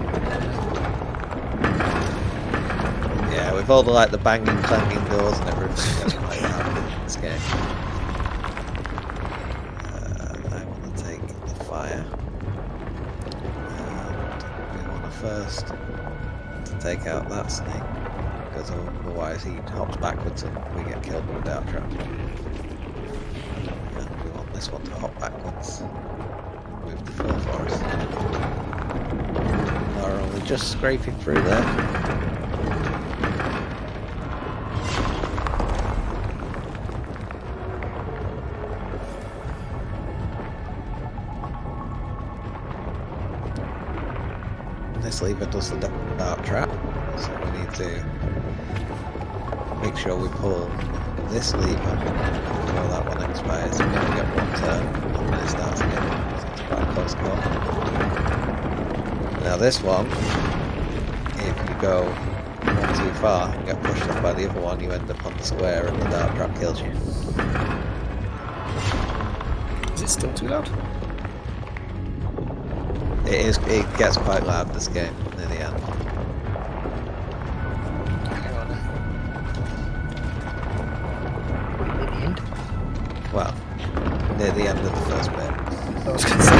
Yeah, with all the the banging, clanging doors and everything, it gets quite loud in this game. I want to take the fire. First to take out that snake because otherwise he hops backwards and we get killed with a dart trap. And we want this one to hop backwards and move the floor for us. Lara only just scraping through there. This lever does the dart trap, so we need to make sure we pull this lever before that one expires. We only get one turn and then it starts again, so it's quite a close call. Now this one, if you go one too far and get pushed off by the other one, you end up on the square and the dart trap kills you. Is it it's still too loud. It is. It gets quite loud this game near the end. Hang on then. What do you mean the end? Well, near the end of the first bit. I was going to say.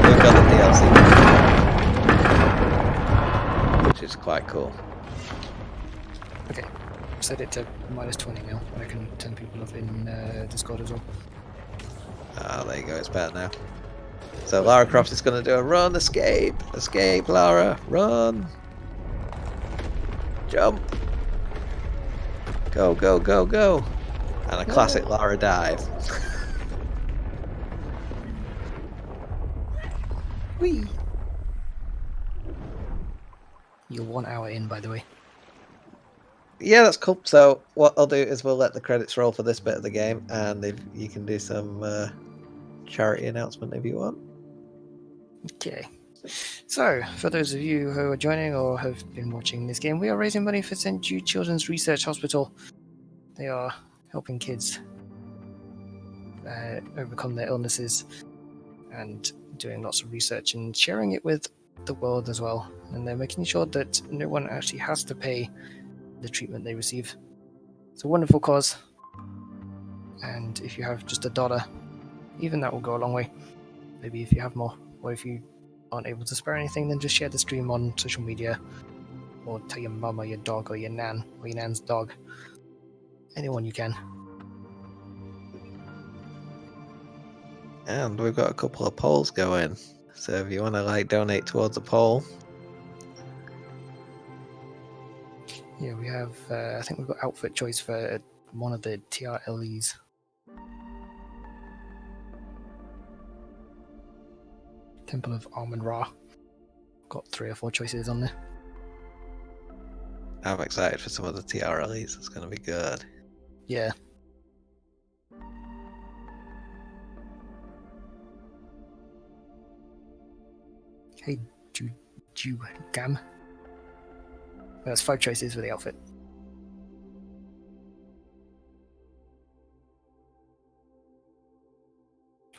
We've got the DLC, which is quite cool. Okay, set it to -20 now, and I can turn people off in Discord as well. Ah, there you go. It's better now. So Lara Croft is going to do a run, escape, escape, Lara, run, jump, go, go, go, go, and a classic Lara dive. Whee! You're 1 hour in, by the way. Yeah, that's cool. So what I'll do is we'll let the credits roll for this bit of the game, and if you can do some charity announcement if you want. Okay. So, for those of you who are joining or have been watching this game, we are raising money for St. Jude Children's Research Hospital. They are helping kids overcome their illnesses and doing lots of research and sharing it with the world as well. And they're making sure that no one actually has to pay the treatment they receive. It's a wonderful cause. And if you have just $1, even that will go a long way. Maybe if you have more, or if you aren't able to spare anything, then just share the stream on social media, or tell your mum or your dog or your nan or your nan's dog. Anyone you can. And we've got a couple of polls going. So if you want to donate towards a poll. Yeah, we have, I think we've got outfit choice for one of the TRLEs. Temple of Amun-Ra. Got 3 or 4 choices on there. I'm excited for some of the TRLEs. It's going to be good. Yeah. Hey, Jude Gam. That's 5 choices for the outfit.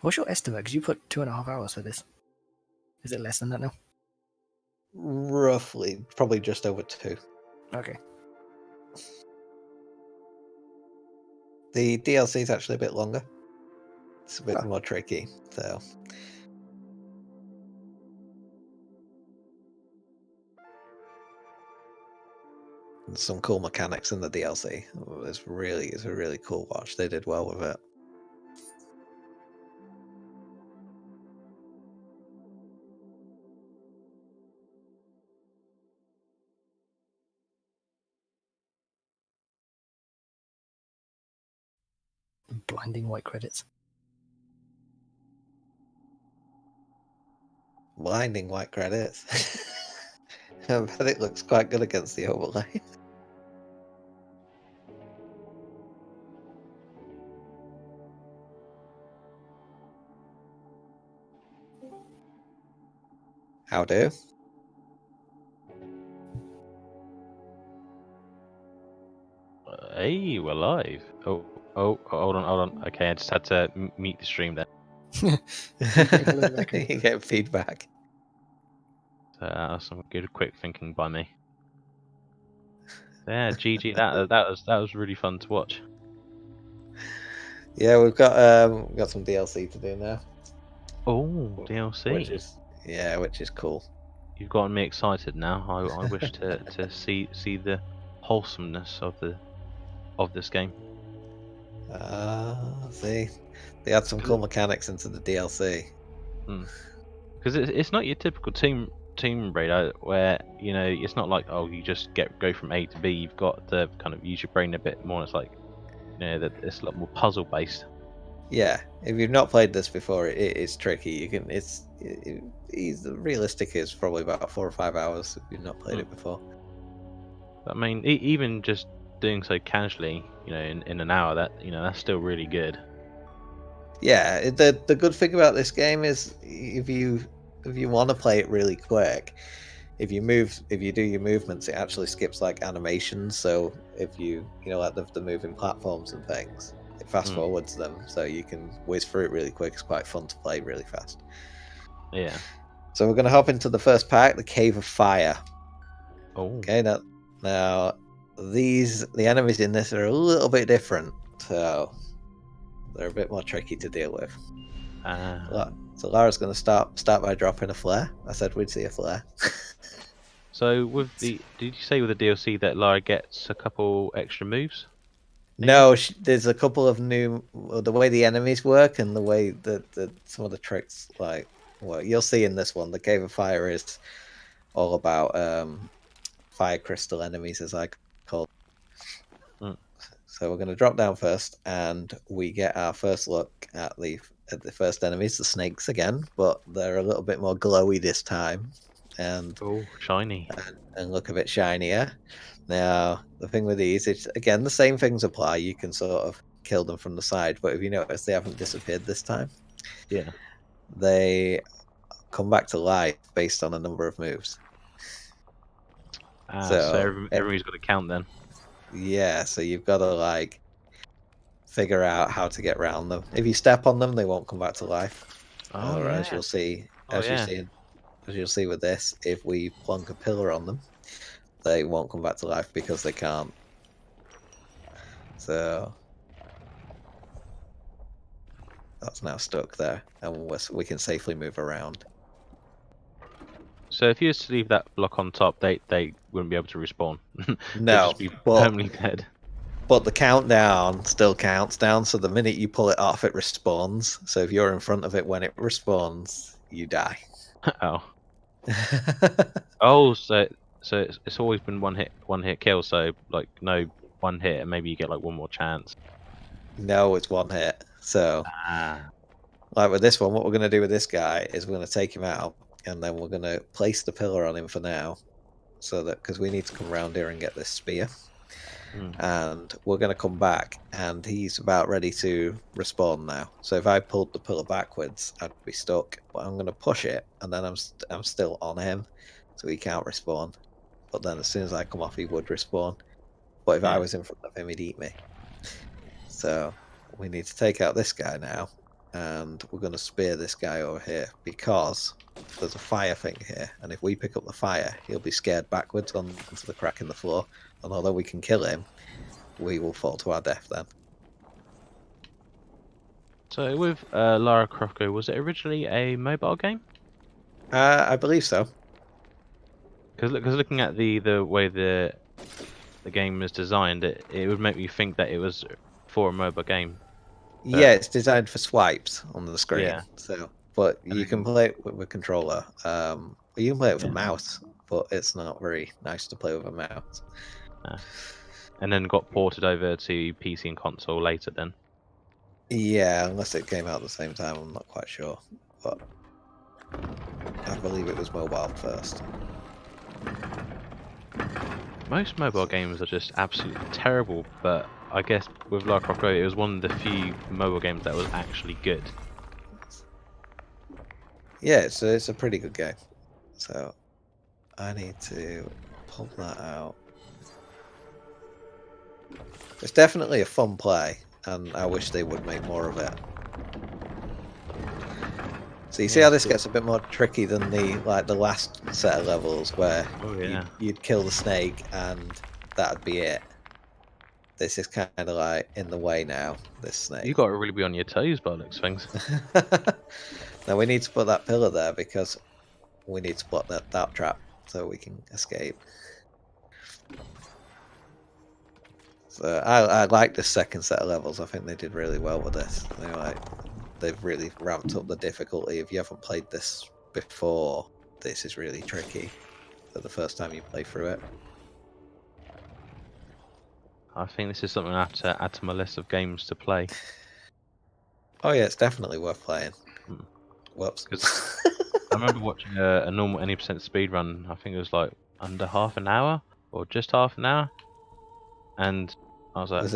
What's your estimate? Because you put 2.5 hours for this. Is it less than that now? Roughly, probably just over 2. Okay. The DLC is actually a bit longer. It's a bit Oh. more tricky, so. And some cool mechanics in the DLC. It's a really cool watch. They did well with it. Blinding white credits. Blinding white credits. I bet it looks quite good against the overlay. How do? Hey, we're live. Oh, hold on. Okay, I just had to mute the stream there. You get feedback. So that was some good, quick thinking by me. Yeah, GG. that was really fun to watch. Yeah, we've got some DLC to do now. Oh, DLC. Which is cool. You've gotten me excited now. I wish to see the wholesomeness of this game. See, they add some cool mechanics into the DLC. Because it's not your typical Tomb Raider where it's not like you just go from A to B. You've got to kind of use your brain a bit more. It's like that it's a lot more puzzle based. Yeah, if you've not played this before, it's tricky. You can realistic is probably about 4 or 5 hours if you've not played it before. I mean, even just doing so casually, in an hour, that's still really good. Yeah, the good thing about this game is if you want to play it really quick, if you do your movements, it actually skips like animations. So if you like the moving platforms and things, it fast forwards them, so you can whiz through it really quick. It's quite fun to play really fast. Yeah. So we're going to hop into the first pack, the Cave of Fire. Oh. Okay, now the enemies in this are a little bit different, so they're a bit more tricky to deal with. So Lara's going to start by dropping a flare. I said we'd see a flare. So with did you say with the DLC that Lara gets a couple extra moves? No, there's a couple of new, the way the enemies work and the way that some of the tricks, like, well, you'll see in this one, the Cave of Fire is all about fire crystal enemies, as I call them. So we're going to drop down first, and we get our first look at the first enemies, the snakes again, but they're a little bit more glowy this time, and shiny, and look a bit shinier. Now, the thing with these is, again, the same things apply. You can sort of kill them from the side, but if you notice, they haven't disappeared this time. Yeah. They come back to life based on a number of moves. So everybody's got to count then. Yeah, so you've got to, like, figure out how to get around them. If you step on them, they won't come back to life. Or as you'll see, you'll see with this, if we plonk a pillar on them, they won't come back to life because they can't. So that's now stuck there, and we can safely move around. So if you were to leave that block on top, they wouldn't be able to respawn. No, just be permanently dead. But the countdown still counts down, so the minute you pull it off, it respawns. So if you're in front of it when it respawns, you die. Oh. Oh, so it's always been one hit kill. So like no one hit, and maybe you get like one more chance. No, it's one hit. So like with this one, what we're going to do with this guy is we're going to take him out, and then we're going to place the pillar on him for now, so that because we need to come around here and get this spear. And we're going to come back, and he's about ready to respawn now. So if I pulled the pillar backwards, I'd be stuck. But I'm going to push it, and then I'm still on him, so he can't respawn. But then as soon as I come off, he would respawn. But if I was in front of him, he'd eat me. So we need to take out this guy now, and we're going to spear this guy over here because there's a fire thing here, and if we pick up the fire, he'll be scared backwards onto the crack in the floor, and although we can kill him, we will fall to our death then. So with Lara Croft, was it originally a mobile game? I believe so. Because looking at the way the game is designed, it would make me think that it was for a mobile game. Yeah, it's designed for swipes on the screen. Yeah. So, but you can play it with a controller. You can play it with a mouse, but it's not very nice to play with a mouse. And then got ported over to PC and console later then. Yeah, unless it came out at the same time, I'm not quite sure. But I believe it was mobile first. Most mobile games are just absolutely terrible, but I guess with Lara Croft, it was one of the few mobile games that was actually good. Yeah, it's a pretty good game. So I need to pull that out. It's definitely a fun play, and I wish they would make more of it. So you see how this gets a bit more tricky than the last set of levels where you'd kill the snake and that'd be it. This is kind of like in the way now, this snake. You got to really be on your toes by the looks of things. Now we need to put that pillar there because we need to block that trap so we can escape. So I like the second set of levels. I think they did really well with this. They've really ramped up the difficulty. If you haven't played this before, this is really tricky for the first time you play through it. I think this is something I have to add to my list of games to play. Oh yeah, it's definitely worth playing. Whoops. Because I remember watching a normal any percent speed run. I think it was like under half an hour or just half an hour, and I was like, it's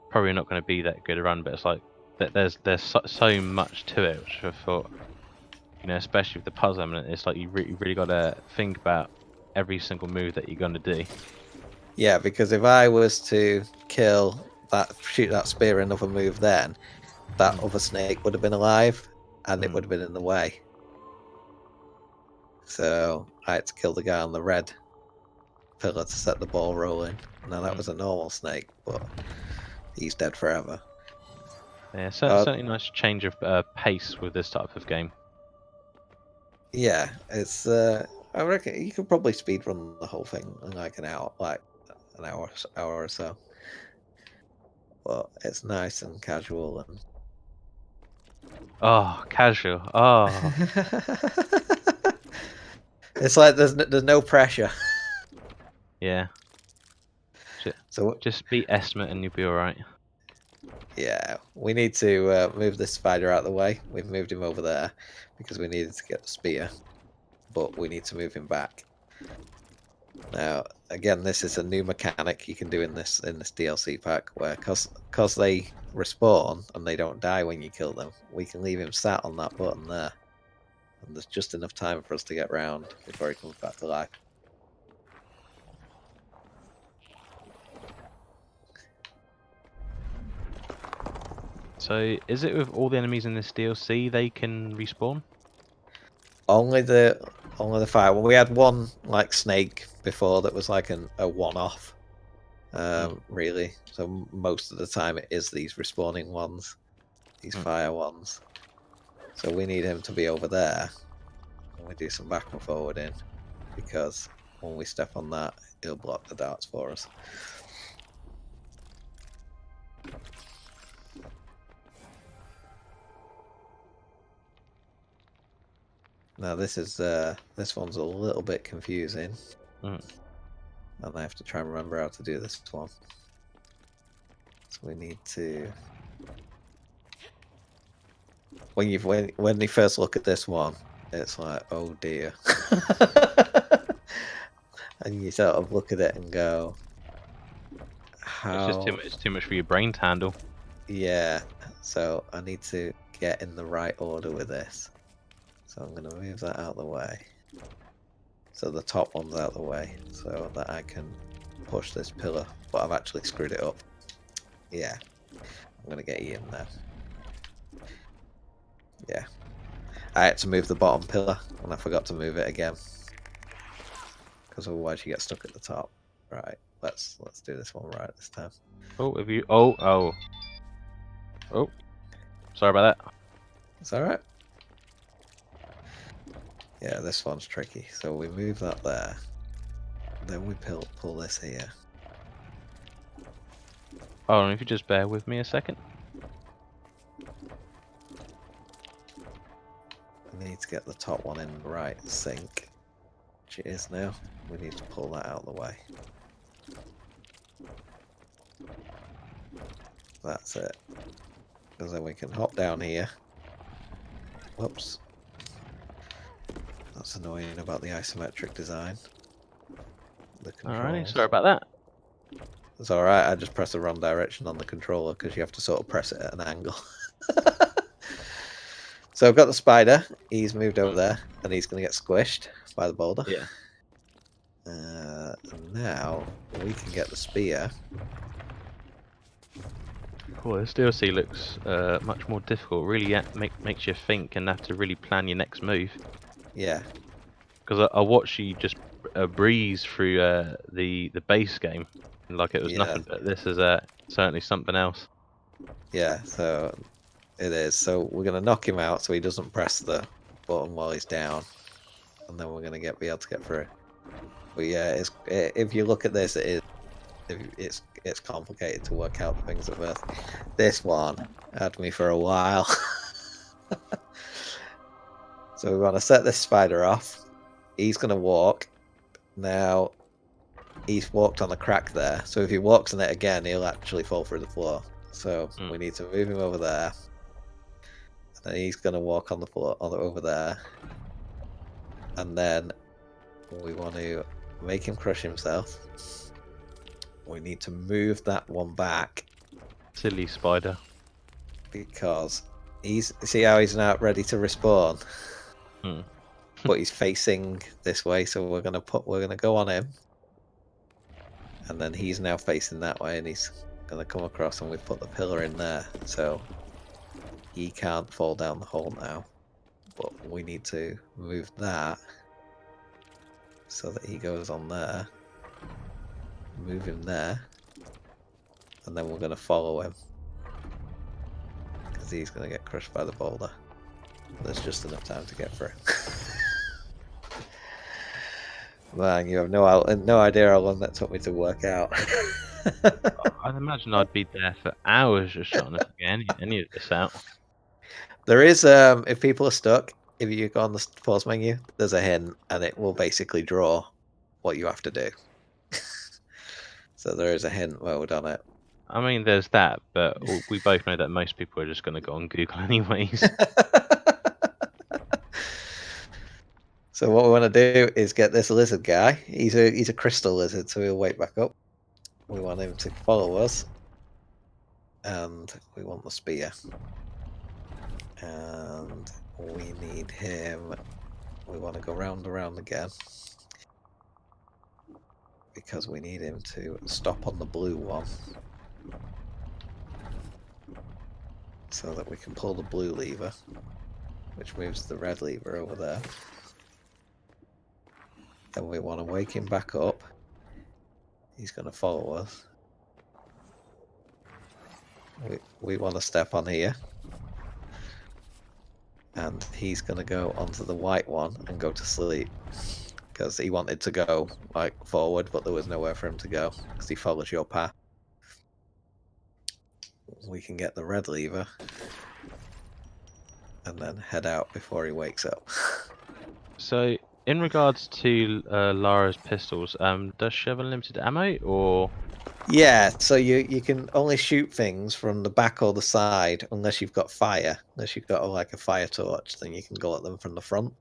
probably not going to be that good a run. But it's like there's so much to it, which I thought, especially with the puzzle element, it's like you really got to think about every single move that you're going to do. Yeah, because if I was to kill shoot that spear another move, then that other snake would have been alive, and it would have been in the way. So I had to kill the guy on the red pillar to set the ball rolling. Now that was a normal snake, but he's dead forever. Yeah, certainly nice change of pace with this type of game. Yeah, it's. I reckon you could probably speedrun the whole thing in like an hour, hour or so. But it's nice and casual and. Oh, casual. Oh, It's like there's no pressure. yeah. So Just be estimate and you'll be all right. yeah, we need to move this spider out of the way. We've moved him over there because we needed to get the spear, but we need to move him back. Now, again, this is a new mechanic you can do in this DLC pack, where cause they respawn and they don't die when you kill them, we can leave him sat on that button there, and there's just enough time for us to get round before he comes back to life. So, is it with all the enemies in this DLC they can respawn? Only the fire. Well, we had one like snake before that was like a one-off. Really. So most of the time it is these respawning ones, these fire ones. So we need him to be over there, and we do some back and forward in, because when we step on that, he'll block the darts for us. Now this one's a little bit confusing, and I have to try and remember how to do this one. So we need to, when you first look at this one, it's like, oh dear, and you sort of look at it and go, how? It's too much for your brain to handle. Yeah. So I need to get in the right order with this. So I'm going to move that out of the way. So the top one's out of the way, so that I can push this pillar. But I've actually screwed it up. Yeah. I'm going to get you in there. Yeah. I had to move the bottom pillar, and I forgot to move it again. Because otherwise you get stuck at the top. Right. Let's do this one right this time. Oh, have you? Oh. Sorry about that. It's alright. Yeah, this one's tricky. So we move that there. Then we pull this here. Oh, and if you just bear with me a second. We need to get the top one in the right sync. Which it is now. We need to pull that out of the way. That's it. Because then we can hop down here. Whoops. That's annoying about the isometric design. Alright, sorry about that. It's alright, I just press the wrong direction on the controller because you have to sort of press it at an angle. So I've got the spider, he's moved over there, and he's going to get squished by the boulder. Yeah. And now we can get the spear. Well, this DLC looks much more difficult. Really makes you think and have to really plan your next move. Yeah. Because I watched you just breeze through the base game like it was nothing, but this is certainly something else. Yeah, so it is. So we're going to knock him out so he doesn't press the button while he's down. And then we're going to be able to get through. But yeah, if you look at this, it's complicated to work out the things at first. This one had me for a while. So we want to set this spider off. He's going to walk. Now, he's walked on a crack there. So if he walks on it again, he'll actually fall through the floor. So we need to move him over there. And then he's going to walk on the floor over there. And then we want to make him crush himself. We need to move that one back. Silly spider. Because see how he's now ready to respawn? Hmm. But he's facing this way, so we're gonna go on him. And then he's now facing that way, and he's going to come across and we put the pillar in there. So he can't fall down the hole now. But we need to move that so that he goes on there. Move him there. And then we're going to follow him. Because he's going to get crushed by the boulder. There's just enough time to get through. Man, you have no idea how long that took me to work out. I'd imagine I'd be there for hours just trying to figure any of this out. There is, if people are stuck, if you go on the pause menu, there's a hint, and it will basically draw what you have to do. So there is a hint mode on it. I mean, there's that, but we both know that most people are just going to go on Google anyways. So what we want to do is get this lizard guy. He's a crystal lizard, so he'll wake back up. We want him to follow us, and we want the spear. And we need him. We want to go round and round again because we need him to stop on the blue one so that we can pull the blue lever, which moves the red lever over there. Then we want to wake him back up. He's going to follow us. We want to step on here. And he's going to go onto the white one and go to sleep. Because he wanted to go like forward, but there was nowhere for him to go. Because he follows your path. We can get the red lever. And then head out before he wakes up. So, in regards to Lara's pistols, does she have unlimited ammo, or...? Yeah, so you can only shoot things from the back or the side unless you've got fire. Unless you've got like a fire torch, then you can go at them from the front.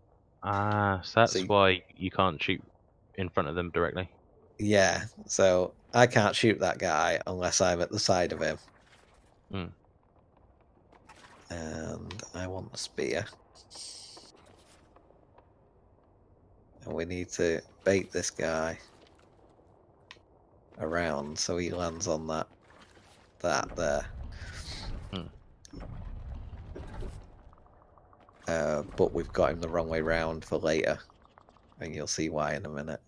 Ah, so that's why you can't shoot in front of them directly. Yeah, so I can't shoot that guy unless I'm at the side of him. Mm. And I want the spear. And we need to bait this guy around so he lands on that there. But we've got him the wrong way round for later, and you'll see why in a minute.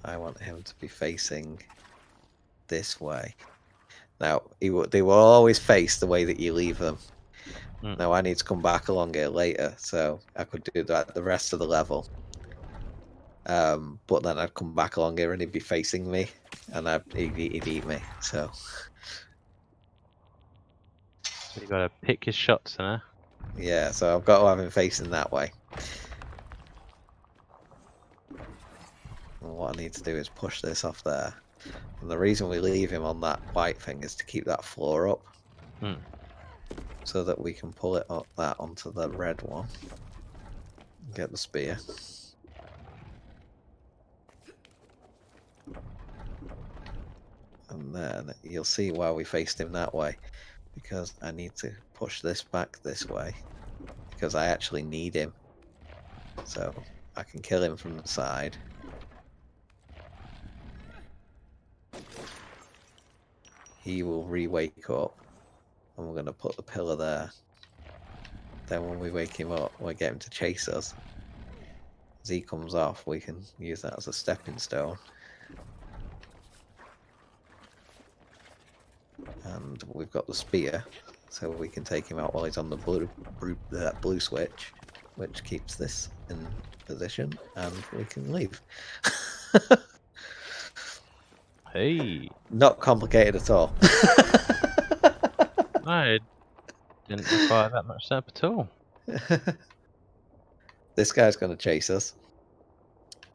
I want him to be facing this way. Now they will always face the way that you leave them. Now I need to come back along here later, so I could do that the rest of the level. But then I'd come back along here and he'd be facing me, and he'd eat me. So you gotta pick his shots, huh? Yeah, so I've got to have him facing that way. And what I need to do is push this off there. And the reason we leave him on that white thing is to keep that floor up. So that we can pull it up that onto the red one. Get the spear. And then you'll see why we faced him that way. Because I need to push this back this way. Because I actually need him. So I can kill him from the side. He will re-wake up. And we're going to put the pillar there. Then when we wake him up, we'll get him to chase us. As he comes off, we can use that as a stepping stone. And we've got the spear, so we can take him out while he's on the blue switch, which keeps this in position, and we can leave. Hey. Not complicated at all. I didn't require that much setup at all. This guy's going to chase us,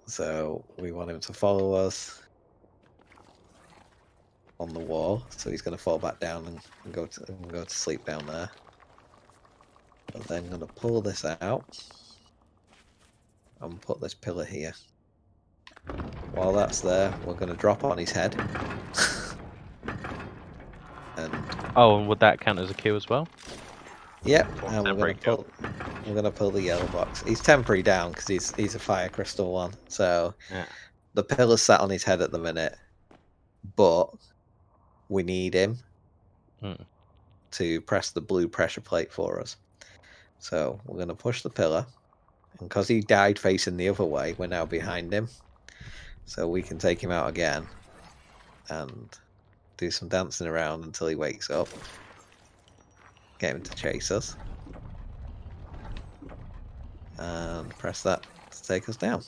so we want him to follow us on the wall, so he's going to fall back down and go to sleep down there. But then I'm going to pull this out and put this pillar here. While that's there, we're going to drop on his head. And would that count as a kill as well? Yep, and we're going to pull the yellow box. He's temporary down because he's a fire crystal one, so the pillar's sat on his head at the minute. but we need him Mm. to press the blue pressure plate for us. So we're going to push the pillar, and because he died facing the other way, we're now behind him. So we can take him out again and do some dancing around until he wakes up. Get him to chase us. And press that to take us down.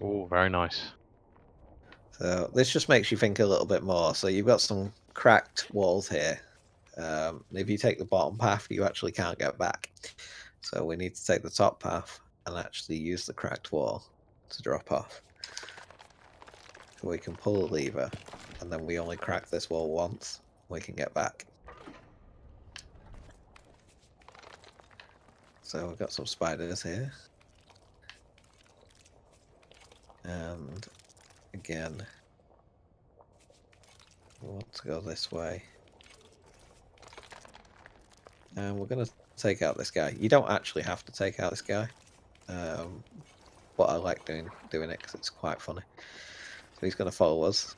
Oh, very nice. So this just makes you think a little bit more. So you've got some cracked walls here. If you take the bottom path, you actually can't get back. So we need to take the top path and actually use the cracked wall to drop off. So we can pull the lever, and then we only crack this wall once. We can get back. So we've got some spiders here. And again, we want to go this way. And we're going to take out this guy. You don't actually have to take out this guy. But I like doing it because it's quite funny. So he's going to follow us.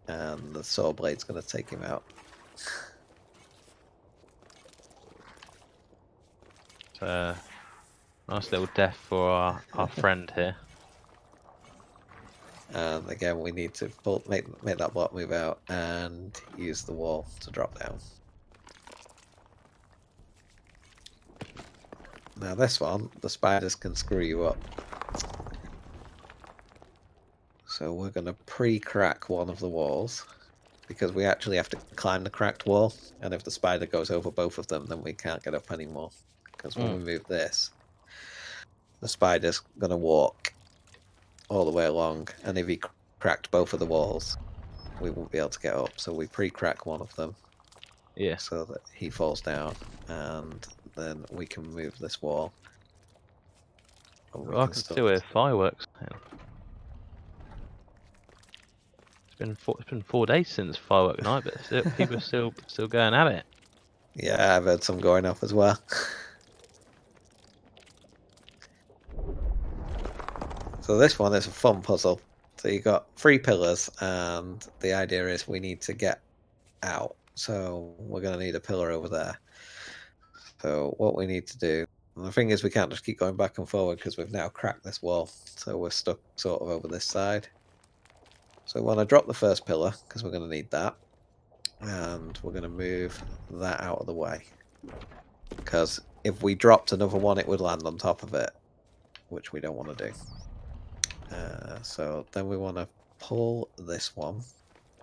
And the saw blade's going to take him out. Nice little death for our friend here. And again, we need to make that block move out and use the wall to drop down. Now this one, the spiders can screw you up. So we're going to pre-crack one of the walls, because we actually have to climb the cracked wall, and if the spider goes over both of them, then we can't get up anymore. Because when we move this, the spider's going to walk all the way along, and if he cracked both of the walls, we won't be able to get up. So we pre-crack one of them, Yeah. so that he falls down, and then we can move this wall. Well, I can still hear fireworks. It's been 4 days since firework night, but people are still going at it. Yeah, I've heard some going off as well. So this one is a fun puzzle. So you got 3 pillars, and the idea is we need to get out. So we're going to need a pillar over there. So what we need to do, and the thing is we can't just keep going back and forward because we've now cracked this wall. So we're stuck sort of over this side. So we want to drop the first pillar because we're going to need that. And we're going to move that out of the way. Because if we dropped another one, it would land on top of it, which we don't want to do. So then we want to pull this one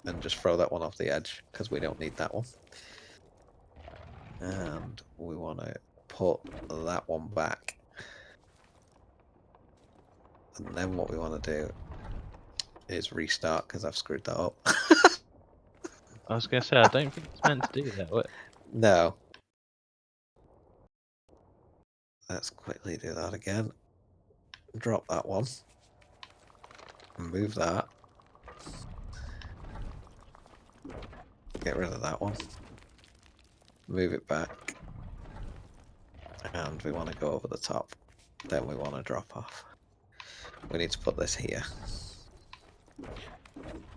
and just throw that one off the edge because we don't need that one. And we want to put that one back. And then what we want to do is restart because I've screwed that up. I was going to say, I don't think it's meant to do that. What? No. Let's quickly do that again. Drop that one. Move that. Get rid of that one. Move it back. And we want to go over the top. Then we want to drop off. We need to put this here.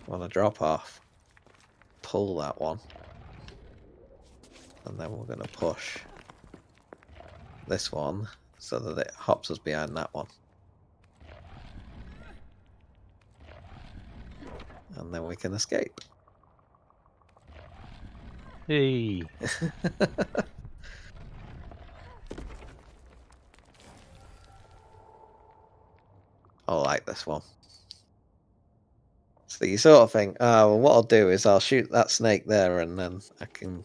Want to drop off. Pull that one. And then we're going to push this one so that it hops us behind that one. And then we can escape. Hey. I like this one. So you sort of think, oh, well, what I'll do is I'll shoot that snake there, and then I can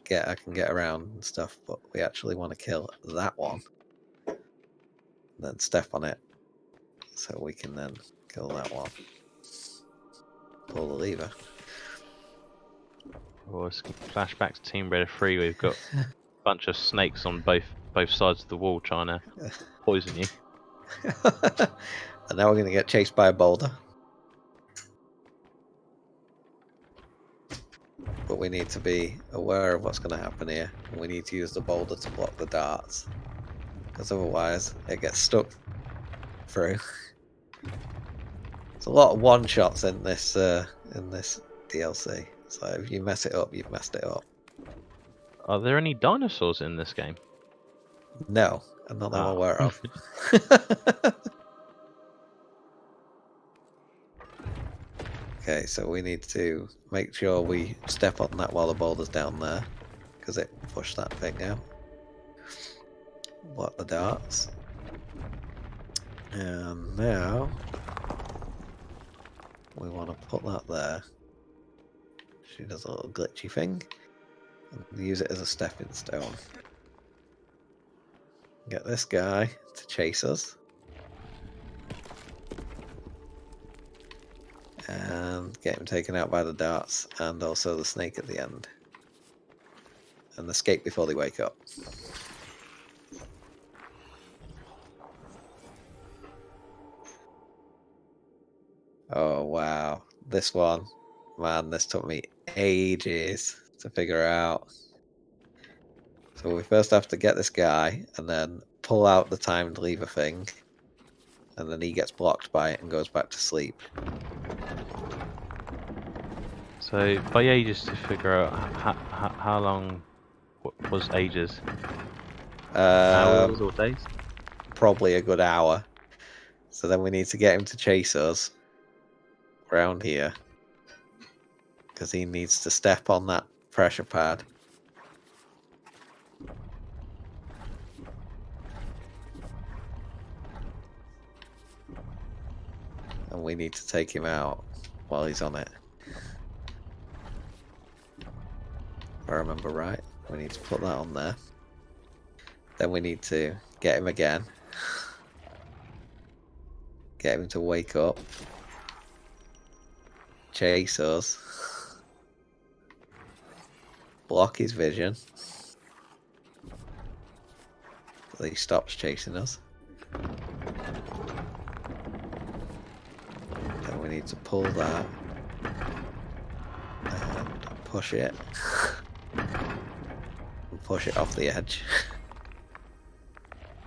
get around and stuff. But we actually want to kill that one, and then step on it, so we can then kill that one. Pull the lever. Well, let's flashback to Team Raider 3. We've got a bunch of snakes on both sides of the wall trying to poison you. And now we're going to get chased by a boulder. But we need to be aware of what's going to happen here. And we need to use the boulder to block the darts. because otherwise it gets stuck through. There's a lot of one-shots in this DLC. So if you mess it up, you've messed it up. Are there any dinosaurs in this game? No, I'm not that I'm Ah. aware of. Okay, so we need to make sure we step on that while the boulder's down there, because it pushed that thing out. Block the darts. And now we want to put that there. She does a little glitchy thing. And use it as a stepping stone. Get this guy to chase us. And get him taken out by the darts and also the snake at the end. And escape before they wake up. Oh wow, this one, man, this took me ages to figure out. So we first have to get this guy and then pull out the timed lever thing, and then he gets blocked by it and goes back to sleep. So by ages to figure out how long was ages? Hours or days? Probably a good hour. So then we need to get him to chase us around here, because he needs to step on that pressure pad. And we need to take him out while he's on it. If I remember right, we need to put that on there. Then we need to get him again. Get him to wake up. Chase us. Block his vision. So he stops chasing us. Then we need to pull that. And push it. And push it off the edge.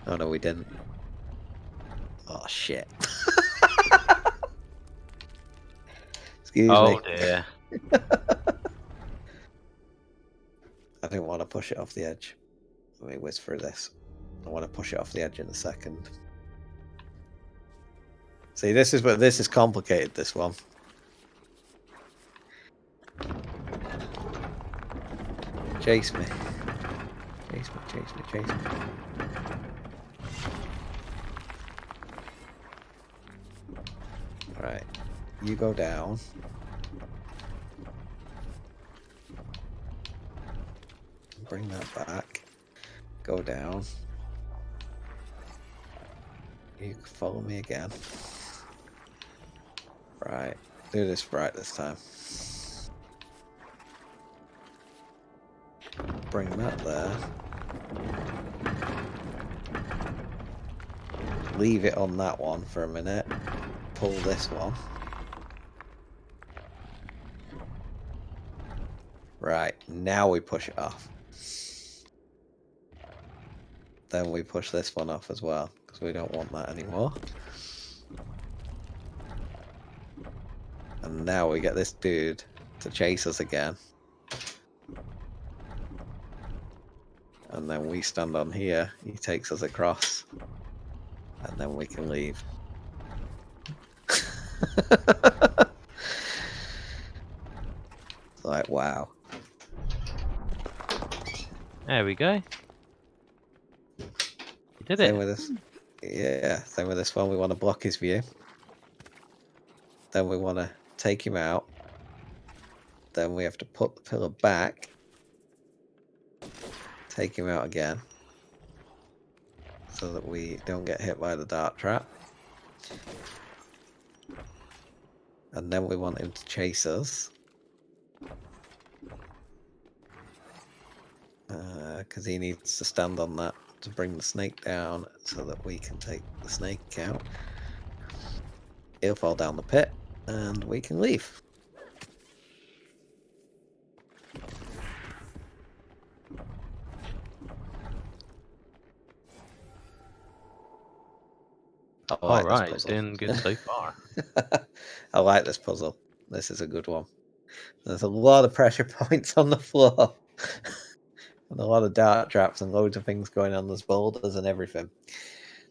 Oh no, we didn't. Oh shit. Excuse me. Oh dear. I didn't want to push it off the edge. Let me whiz through this. I want to push it off the edge in a second. See, this is complicated, this one. Chase me. Chase me, chase me, chase me. Right. You go down. Bring that back. Go down. You can follow me again. Right. Do this right this time. Bring that there. Leave it on that one for a minute. Pull this one. Right. Now we push it off. Then we push this one off as well, because we don't want that anymore. And now we get this dude to chase us again. And then we stand on here, he takes us across, and then we can leave. It's like, wow. There we go. You did Same it. with this. Yeah, same with this one. We want to block his view. Then we want to take him out. Then we have to put the pillar back. Take him out again. So that we don't get hit by the dart trap. And then we want him to chase us. Because he needs to stand on that to bring the snake down so that we can take the snake out. He'll fall down the pit and we can leave. I All like this right, it's puzzle. doing good so far. I like this puzzle. This is a good one. There's a lot of pressure points on the floor. And a lot of dart traps and loads of things going on. There's boulders and everything.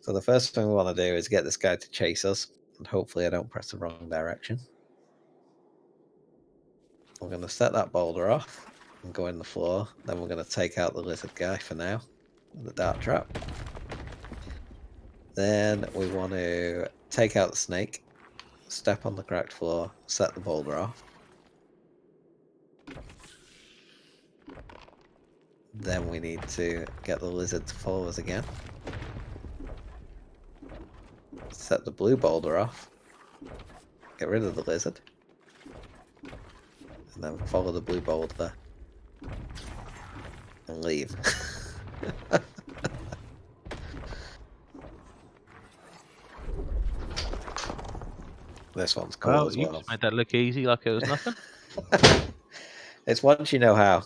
So the first thing we want to do is get this guy to chase us. And hopefully I don't press the wrong direction. We're going to set that boulder off and go in the floor. Then we're going to take out the lizard guy for now. The dart trap. Then we want to take out the snake. Step on the cracked floor. Set the boulder off. Then we need to get the lizard to follow us again. Set the blue boulder off. Get rid of the lizard. And then follow the blue boulder. And leave. This one's cool Well, as you well. just made that look easy, like it was nothing. It's once you know how.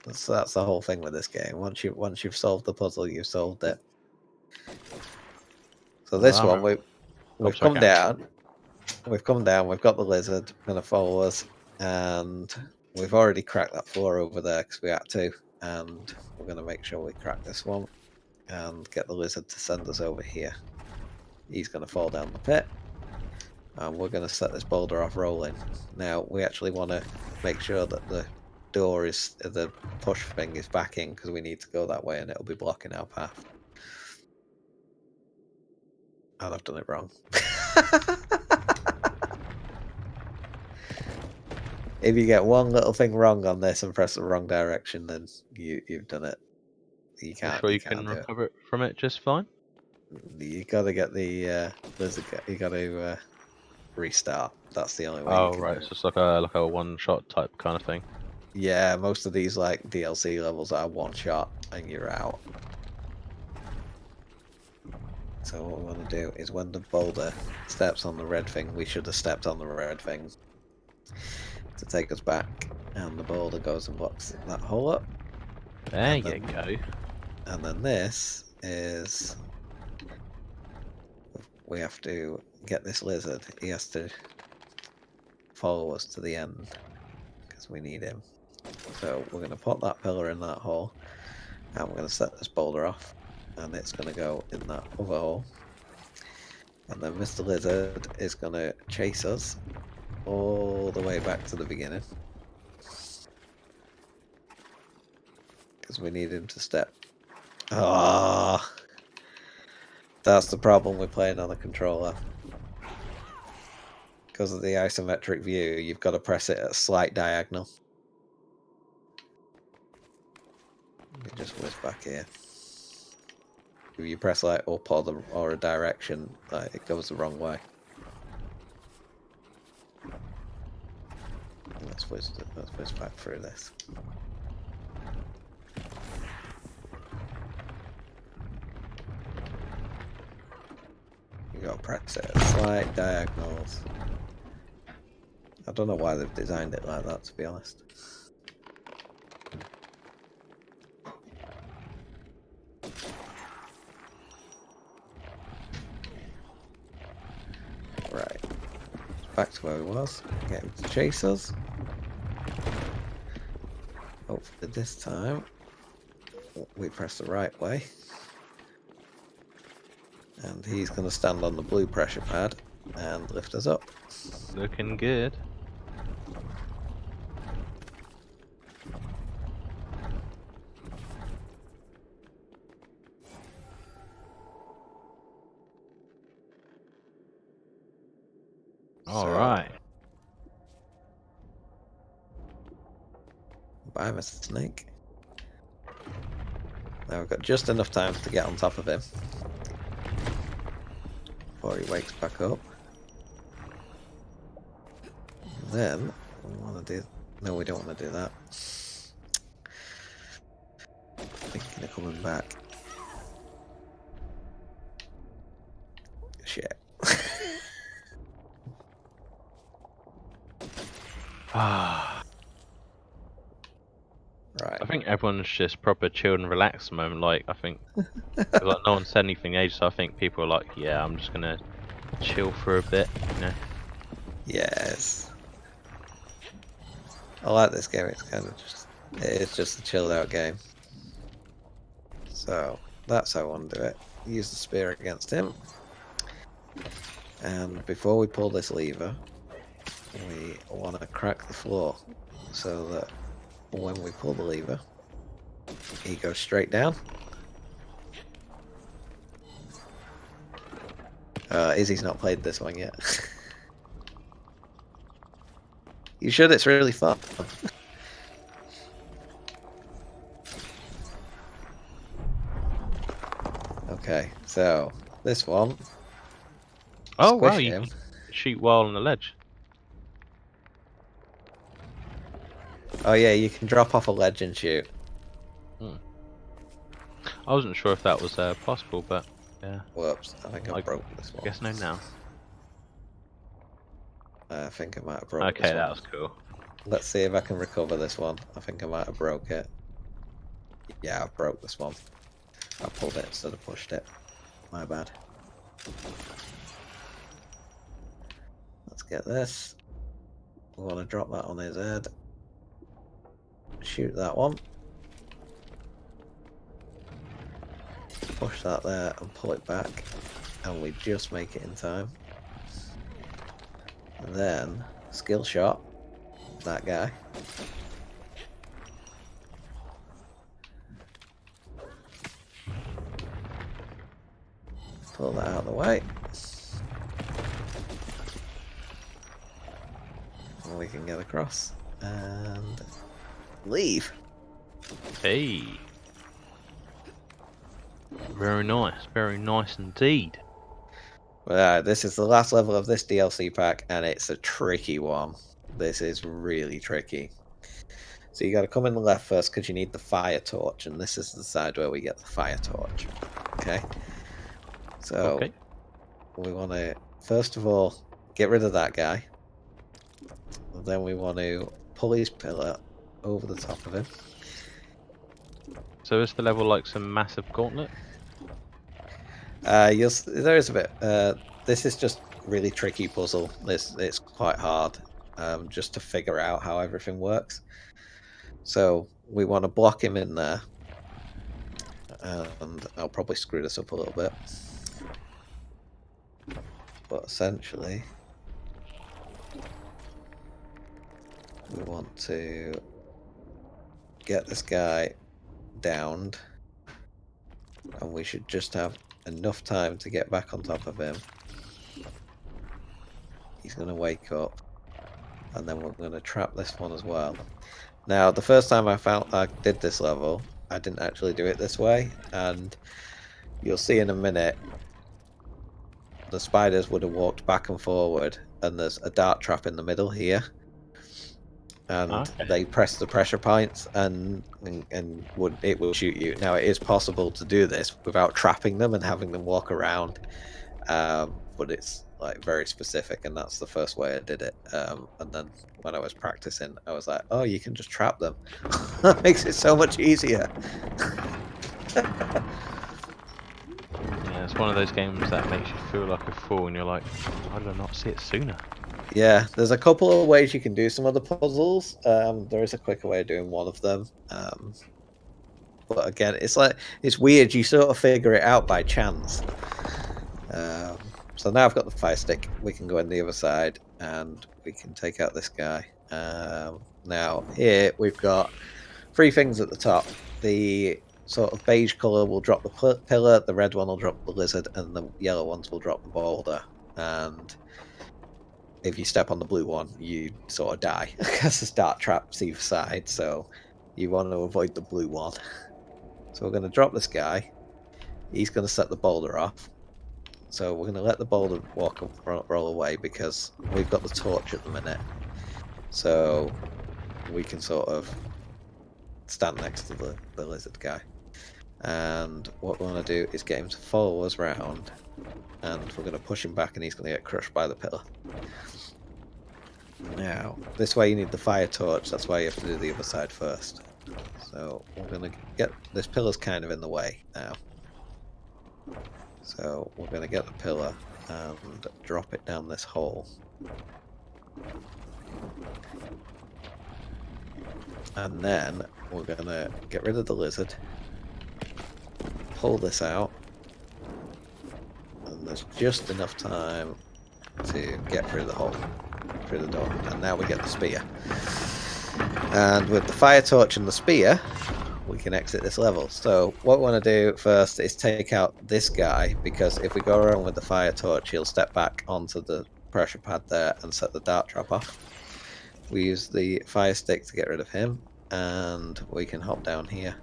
That's the whole thing with this game. Once you've solved the puzzle, you've solved it. So this one we've come down. We've come down. We've got the lizard going to follow us, and we've already cracked that floor over there because we had to. And we're going to make sure we crack this one and get the lizard to send us over here. He's going to fall down the pit, and we're going to set this boulder off rolling. Now we actually want to make sure that the door is the push thing is backing because we need to go that way, and it'll be blocking our path. And I've done it wrong. If you get one little thing wrong on this and press the wrong direction, then you've done it. You can't. Sure, you can't can do recover it from it just fine. it. You got to get the lizard. You got to restart. That's the only way. Oh you can right, do it's it. just like a one-shot type kind of thing. Yeah, most of these like DLC levels are one shot and you're out. So what we want to do is when the boulder steps on the red thing, we should have stepped on the red thing to take us back, and the boulder goes and blocks that hole up. There you go. And then this is we have to get this lizard. He has to follow us to the end because we need him. So we're going to put that pillar in that hole, and we're going to set this boulder off, and it's going to go in that other hole. And then Mr. Lizard is going to chase us all the way back to the beginning. Because we need him to step. Ah, that's the problem with playing on a controller. Because of the isometric view, you've got to press it at a slight diagonal. Let me just whiz back here. If you press like up or a direction, like it goes the wrong way. Let's whiz back through this. You gotta press it at slight diagonals. I don't know why they've designed it like that, to be honest. Right. Back to where we was. Get him to chase us. Hopefully this time we press the right way. And he's going to stand on the blue pressure pad and lift us up. Looking good. All right. Bye, Mr. Snake. Now we've got just enough time to get on top of him before he wakes back up. And then we want to do. No, we don't want to do that. Thinking of coming back. Shit. Ah. Right. I think everyone's just proper chilled and relaxed at the moment. Like, I think 'cause, like, no one said anything age, so I think people are like, yeah, I'm just gonna chill for a bit, you know. Yes. I like this game. It's kind of it's just a chilled out game. So that's how I want to do it. Use the spear against him. And before we pull this lever, we want to crack the floor so that when we pull the lever, he goes straight down. Izzy's not played this one yet. You should, it's really fun. Okay, so this one. Oh wow, Squish you him. can shoot while on the ledge. Oh yeah, you can drop off a ledge and shoot. I wasn't sure if that was possible, but yeah. Whoops, I think I broke this one. I guess no now. I think I might have broke this Okay, one. that was cool. Let's see if I can recover this one. I think I might have broke it. Yeah, I broke this one. I pulled it instead of pushed it. My bad. Let's get this. We want to drop that on his head. Shoot that one. Push that there and pull it back. And we just make it in time. And then, skill shot. That guy. Pull that out of the way. And we can get across. And leave. Hey. Very nice indeed. This is the last level of this DLC pack, and it's a tricky one. This is really tricky. So you got to come in the left first because you need the fire torch, and this is the side where we get the fire torch. Okay. So we want to first of all get rid of that guy. And then we want to pull his pillar over the top of him. So is the level like some massive gauntlet? There is a bit. This is just really tricky puzzle. It's quite hard just to figure out how everything works. So we want to block him in there, and I'll probably screw this up a little bit. But essentially, we want to get this guy downed, and we should just have enough time to get back on top of him. He's going to wake up, and then we're going to trap this one as well. Now, the first time I did this level, I didn't actually do it this way, and you'll see in a minute the spiders would have walked back and forward, and there's a dart trap in the middle here, and they press the pressure points, and it will shoot you. Now, it is possible to do this without trapping them and having them walk around, but it's like very specific, and that's the first way I did it. And then when I was practicing, I was like, oh, you can just trap them. That makes it so much easier. Yeah, it's one of those games that makes you feel like a fool, and you're like, why did I not see it sooner? Yeah, there's a couple of ways you can do some of the puzzles. There is a quicker way of doing one of them. But again, it's weird. You sort of figure it out by chance. So now I've got the fire stick. We can go on the other side, and we can take out this guy. Now here we've got 3 things at the top. The sort of beige colour will drop the pillar, the red one will drop the lizard, and the yellow ones will drop the boulder. And if you step on the blue one, you sort of die because the dart trap's either side. So you want to avoid the blue one. So we're going to drop this guy. He's going to set the boulder off. So we're going to let the boulder roll away because we've got the torch at the minute. So we can sort of stand next to the lizard guy. And what we want to do is get him to follow us round. And we're going to push him back, and he's going to get crushed by the pillar. Now, this way you need the fire torch. That's why you have to do the other side first. So we're gonna get this pillar's kind of in the way now. So we're gonna get the pillar and drop it down this hole. And then we're gonna get rid of the lizard, pull this out, and there's just enough time to get through the hole, through the door. And now we get the spear. And with the fire torch and the spear, we can exit this level. So what we want to do first is take out this guy, because if we go around with the fire torch, he'll step back onto the pressure pad there and set the dart trap off. We use the fire stick to get rid of him, and we can hop down here.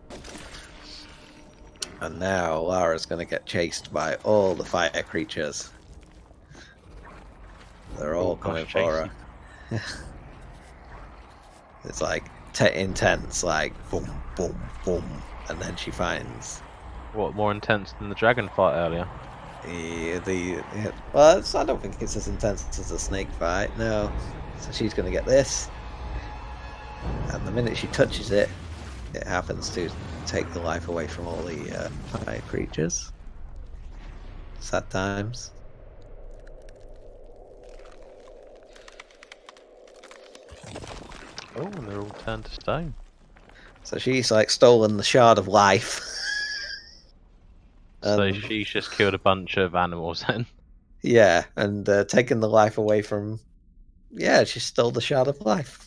And now Lara's going to get chased by all the fire creatures. They're all coming for her. It's like intense, like boom, boom, boom, and then she finds. What, more intense than the dragon fight earlier? Well, I don't think it's as intense as the snake fight. No, so she's going to get this, and the minute she touches it, it happens to take the life away from all the fire creatures. Sad times. Oh, and they're all turned to stone. So she's like stolen the shard of life. So she's just killed a bunch of animals then. Yeah, and taken the life away from. Yeah, she stole the shard of life.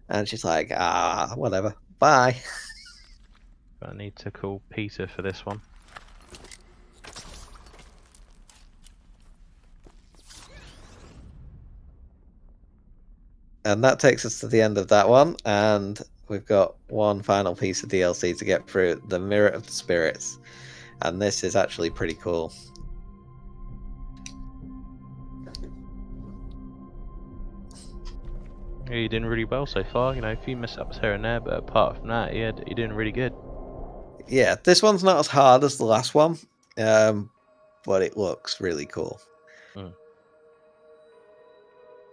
And she's like, whatever, bye. But I need to call Peter for this one. And that takes us to the end of that one, and we've got one final piece of DLC to get through, the Mirror of the Spirits. And this is actually pretty cool. Yeah, you're doing really well so far, you know, a few mess-ups here and there, but apart from that, yeah, you're doing really good. Yeah, this one's not as hard as the last one, but it looks really cool. Mm.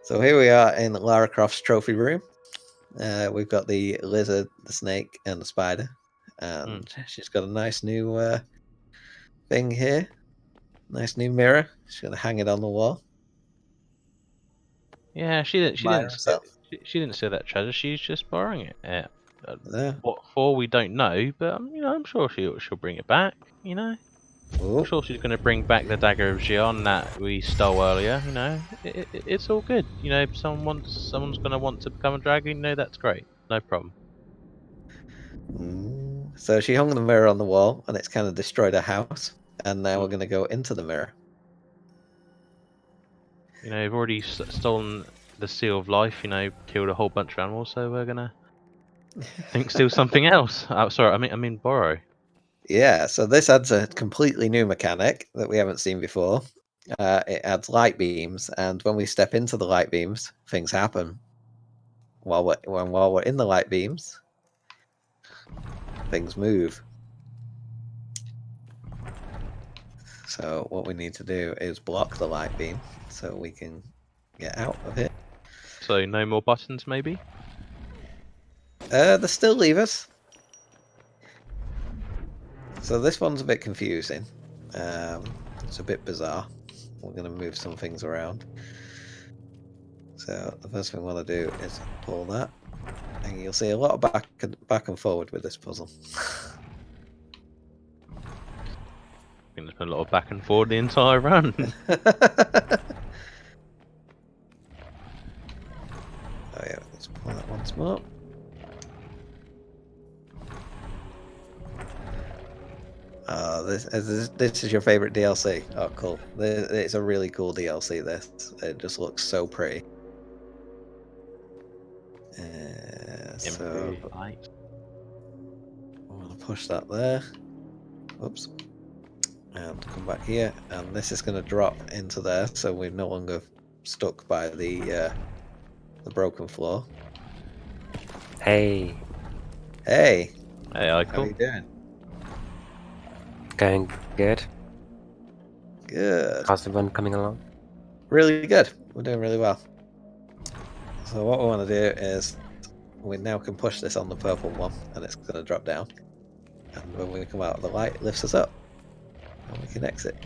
So here we are in Lara Croft's trophy room. We've got the lizard, the snake, and the spider. And she's got a nice new thing here. Nice new mirror. She's going to hang it on the wall. Yeah, she didn't steal that treasure. She's just borrowing it. Yeah. What for? We don't know, but you know, I'm sure she'll bring it back. You know, Ooh. I'm sure she's going to bring back the dagger of Xion that we stole earlier. You know, it's all good. You know, someone's going to want to become a dragon. You know, that's great. No problem. So she hung the mirror on the wall, and it's kind of destroyed her house. And now we're going to go into the mirror. You know, you've already stolen the seal of life. You know, killed a whole bunch of animals. So we're gonna steal something else. Oh, sorry, I mean borrow. Yeah, so this adds a completely new mechanic that we haven't seen before. It adds light beams, and when we step into the light beams, things happen. While we're in the light beams, things move. So what we need to do is block the light beam so we can get out of it. So no more buttons, maybe? There's still levers. So this one's a bit confusing. It's a bit bizarre. We're going to move some things around. So the first thing we want to do is pull that. And you'll see a lot of back and forward with this puzzle. I think there's been a lot of back and forward the entire run. Oh yeah, let's pull that once more. This is your favorite DLC. Oh, cool! It's a really cool DLC. This it just looks so pretty. So I'm gonna push that there. Oops. And come back here, and this is going to drop into there, so we're no longer stuck by the broken floor. Hey. Hey. Hey, How Michael. are you doing? Going good. Good. How's the run coming along? Really good. We're doing really well. So what we want to do is we now can push this on the purple one, and it's going to drop down. And when we come out of the light, it lifts us up, and we can exit.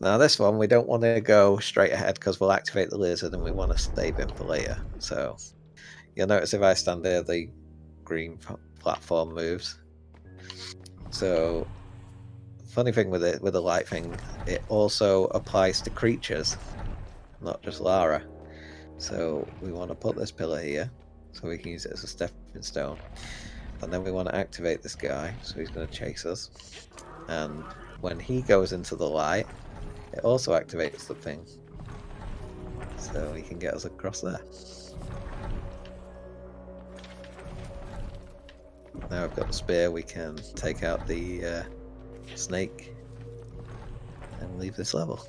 Now this one, we don't want to go straight ahead because we'll activate the lizard, and we want to save him for later. So you'll notice if I stand there, the green platform moves. So funny thing with it, with the light thing, it also applies to creatures, not just Lara. So we want to put this pillar here so we can use it as a stepping stone. And then we want to activate this guy, so he's going to chase us. And when he goes into the light, it also activates the thing. So he can get us across there. Now I've got the spear, we can take out the snake and leave this level.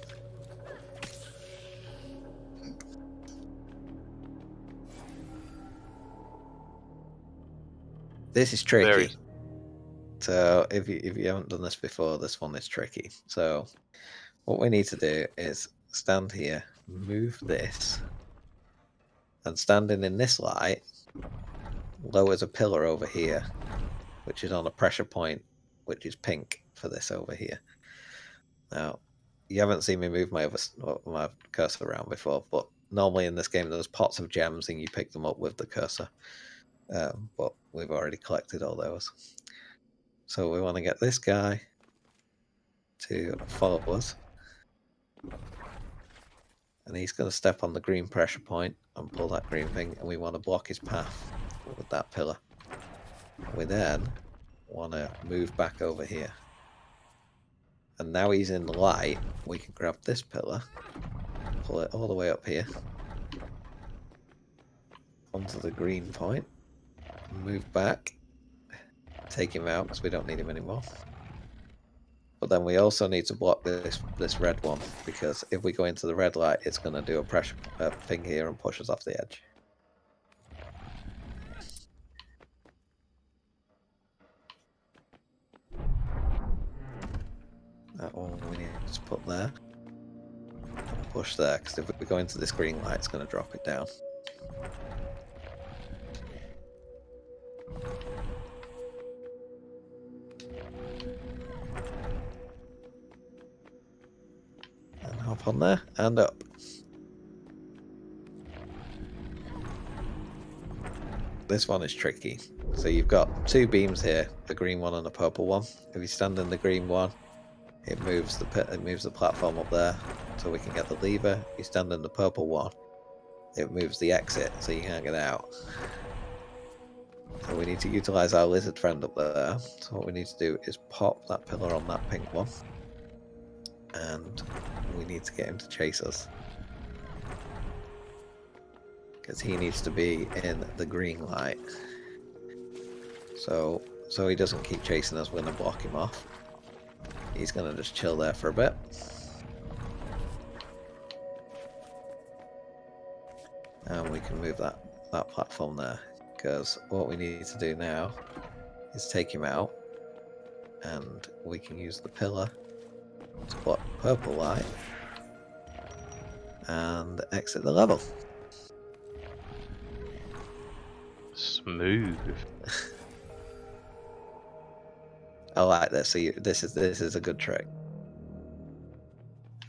This is tricky. Very. So if you haven't done this before, this one is tricky. So what we need to do is stand here, move this, and standing in this light lowers a pillar over here, which is on a pressure point, which is pink for this over here. Now, you haven't seen me move my cursor around before, but normally in this game there's pots of gems and you pick them up with the cursor. But we've already collected all those. So we want to get this guy to follow us. And he's going to step on the green pressure point and pull that green thing, and we want to block his path with that pillar. We then want to move back over here. And now he's in the light, we can grab this pillar, pull it all the way up here, onto the green point, move back, take him out because we don't need him anymore. But then we also need to block this red one, because if we go into the red light, it's going to do a pressure thing here and push us off the edge. That one we need to put there. And push there, because if we go into this green light, it's going to drop it down. And hop on there and up. This one is tricky. So you've got two beams here, the green one and the purple one. If you stand in the green one, it moves the platform up there so we can get the lever. If you stand in the purple one, it moves the exit so you can't get out. So we need to utilize our lizard friend up there. So what we need to do is pop that pillar on that pink one, and we need to get him to chase us, because he needs to be in the green light. So he doesn't keep chasing us, we're going to block him off. He's going to just chill there for a bit. And we can move that platform there, because what we need to do now is take him out, and we can use the pillar to block purple light and exit the level. Smooth. I like this. So this is a good trick.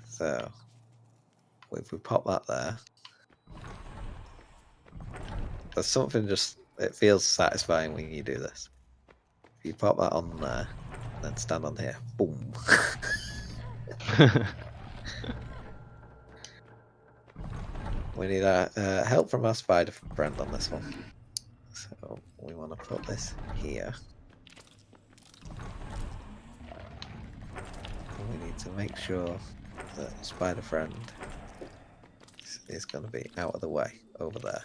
So if we pop that there, there's something it feels satisfying when you do this. If you pop that on there, then stand on here, boom. We need help from our spider friend on this one. So we want to put this here. We need to make sure that spider friend is going to be out of the way over there.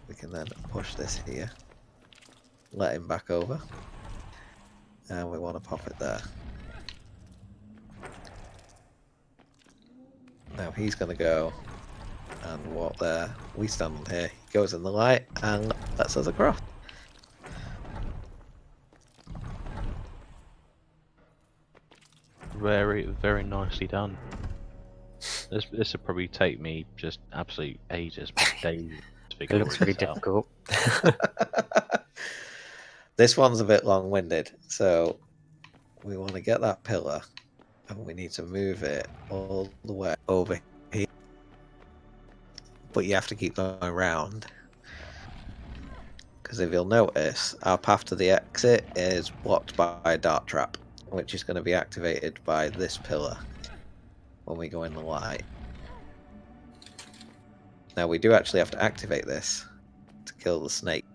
We can then push this here, let him back over, and we want to pop it there. Now he's going to go and walk there. We stand on here. He goes in the light and lets us across. Very, very nicely done. This would probably take me just absolute ages, days to figure It all looks really this out. difficult. This one's a bit long-winded, so we want to get that pillar, and we need to move it all the way over here. But you have to keep going around, because if you'll notice, our path to the exit is blocked by a dart trap, which is going to be activated by this pillar when we go in the light. Now we do actually have to activate this to kill the snake.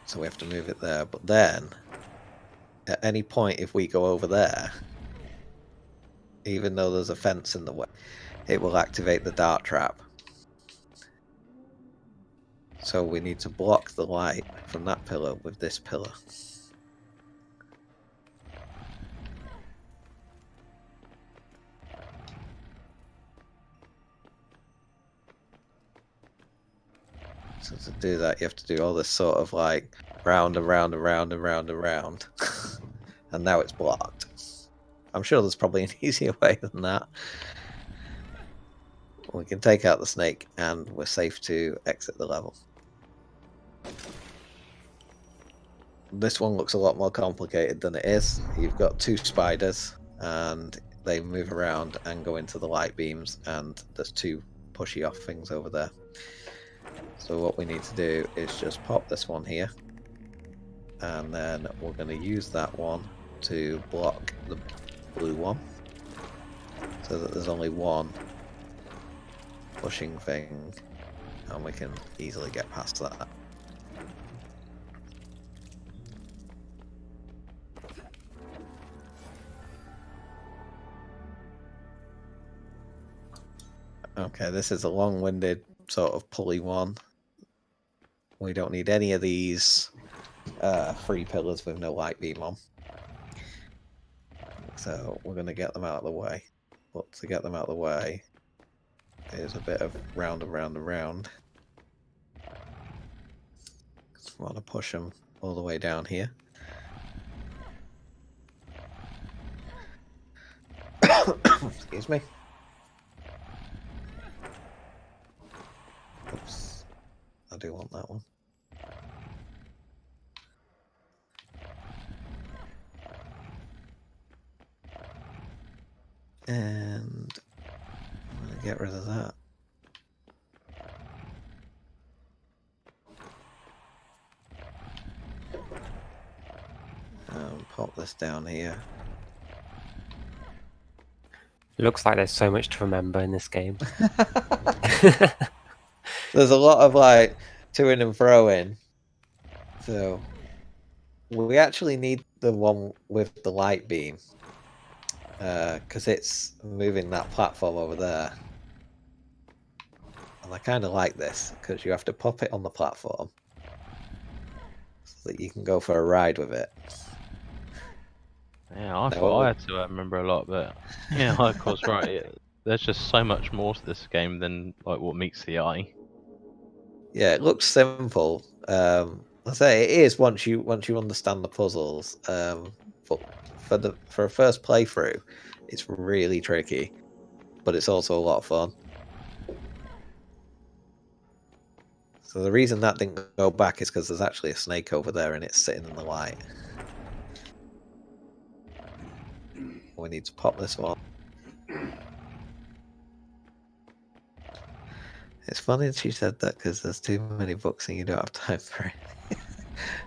So we have to move it there, but then at any point if we go over there, even though there's a fence in the way, it will activate the dart trap. So we need to block the light from that pillar with this pillar. So to do that, you have to do all this sort of like round and round and round and round and round. And now it's blocked. I'm sure there's probably an easier way than that. We can take out the snake and we're safe to exit the level. This one looks a lot more complicated than it is. You've got two spiders and they move around and go into the light beams, and there's two pushy off things over there. So what we need to do is just pop this one here, and then we're going to use that one to block the blue one, so that there's only one pushing thing, and we can easily get past that. Okay, this is a long-winded sort of pulley one. We don't need any of these free pillars with no light beam on. So we're going to get them out of the way. But to get them out of the way is a bit of round and round and round. Just want to push them all the way down here. Excuse me. Oops. I do want that one. And I'm going to get rid of that. Pop this down here. Looks like there's so much to remember in this game. There's a lot of like to-ing and fro-in. So we actually need the one with the light beam, because it's moving that platform over there. And I kind of like this, because you have to pop it on the platform so that you can go for a ride with it. Yeah, I thought I had to remember a lot, but yeah, of course, right. There's just so much more to this game than like what meets the eye. Yeah, it looks simple. I say it is once you understand the puzzles. But for a first playthrough, it's really tricky, but it's also a lot of fun. So the reason that didn't go back is because there's actually a snake over there and it's sitting in the light. We need to pop this one. It's funny that she said that because there's too many books and you don't have time for it.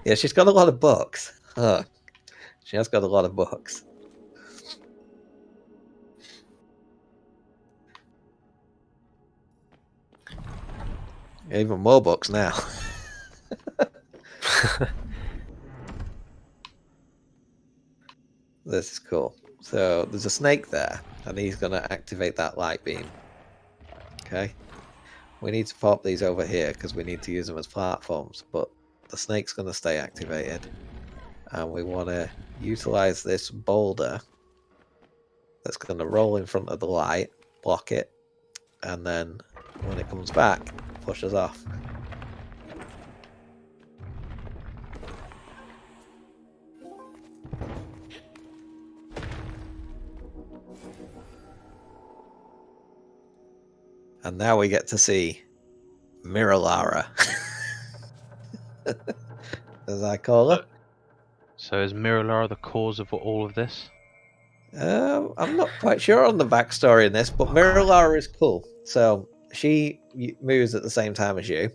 Yeah, she's got a lot of books. Huh. She has got a lot of books. Even more books now. This is cool. So there's a snake there, and he's going to activate that light beam. Okay. We need to pop these over here because we need to use them as platforms, but the snake's going to stay activated. And we want to utilize this boulder that's going to roll in front of the light, block it, and then when it comes back, push us off. And now we get to see Mirror Lara, as I call her. So is Mirror Lara the cause of all of this? I'm not quite sure on the backstory in this, but Mirror Lara is cool. So she moves at the same time as you,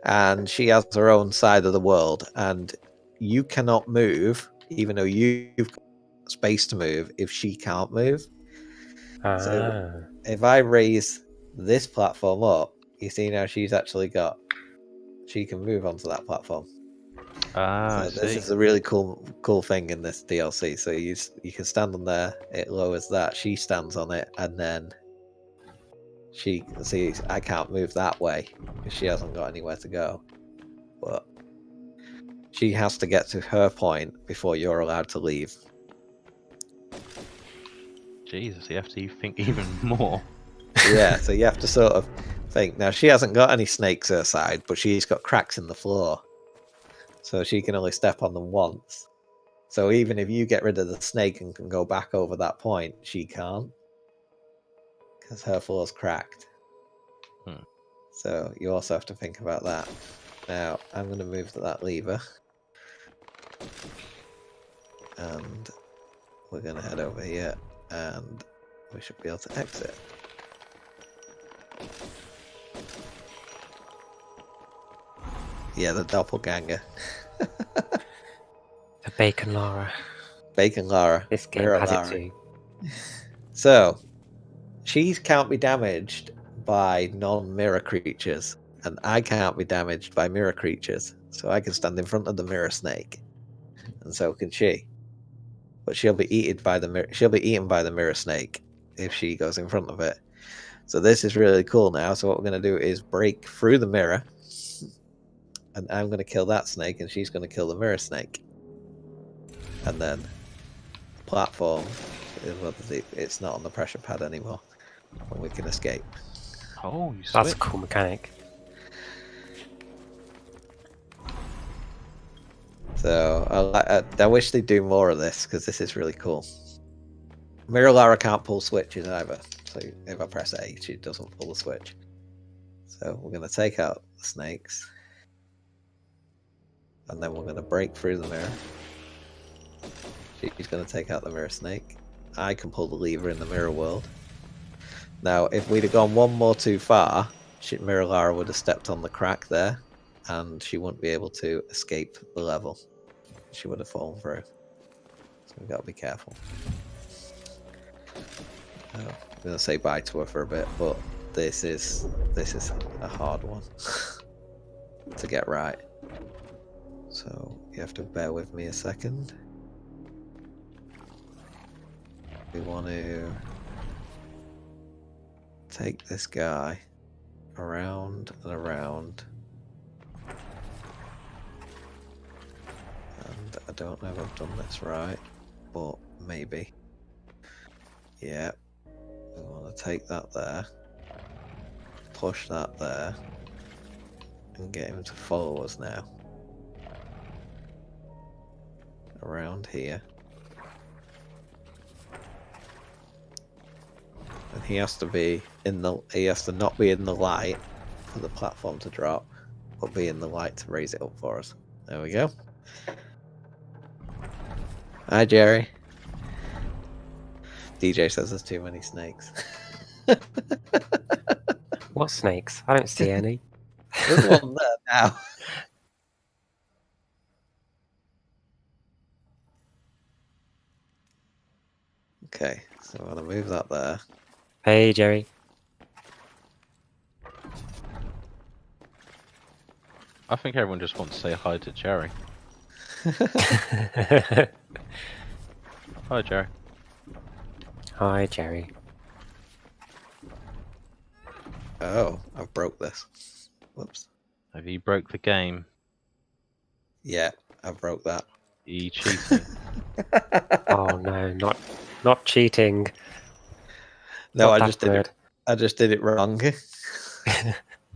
and she has her own side of the world, and you cannot move, even though you've got space to move, if she can't move. So if I raise this platform up, you see now she can move onto that platform. Ah, So I this see. is a really cool thing in this DLC. So you can stand on there, it lowers that, she stands on it, and then she can see I can't move that way because she hasn't got anywhere to go. But she has to get to her point before you're allowed to leave. Jesus, you have to think even more. Yeah, so you have to sort of think. Now she hasn't got any snakes her side, but she's got cracks in the floor. So she can only step on them once. So even if you get rid of the snake and can go back over that point, she can't. Because her floor's cracked. So you also have to think about that. Now, I'm going to move that lever. And we're going to head over here. And we should be able to exit. Yeah, the doppelganger. The Bacon Lara. Bacon Lara. This game Mirror has Lara. it too. So, she can't be damaged by non-mirror creatures, and I can't be damaged by mirror creatures. So I can stand in front of the mirror snake, and so can she. But she'll be eaten by the mirror snake if she goes in front of it. So this is really cool now. So what we're going to do is break through the mirror, and I'm going to kill that snake, and she's going to kill the mirror snake. And then the platform, it's not on the pressure pad anymore, and we can escape. Oh, you That's a switch. cool mechanic. So I wish they'd do more of this because this is really cool. Mirror Lara can't pull switches either. So if I press A, she doesn't pull the switch. So we're going to take out the snakes. And then we're going to break through the mirror. She's going to take out the mirror snake. I can pull the lever in the mirror world. Now, if we'd have gone one more too far, Mirror Lara would have stepped on the crack there. And she wouldn't be able to escape the level. She would have fallen through. So we've got to be careful. I'm going to say bye to her for a bit, but this is a hard one to get right. So you have to bear with me a second. We want to take this guy around and around. And I don't know if I've done this right, but maybe. Yeah. We want to take that there, push that there, and get him to follow us now. Around here. And he has to not be in the light for the platform to drop, but be in the light to raise it up for us. There we go. Hi, Jerry. DJ says there's too many snakes. What snakes? I don't see any. There's one there now. Okay, so I'm going to move that there. Hey, Jerry. I think everyone just wants to say hi to Jerry. Hi, Jerry. Hi, Jerry. Oh, I've broke this. Whoops. Have you broke the game? Yeah, I broke that. Are you cheating? Oh no, not cheating. No, Not I that just did word. it. I just did it wrong.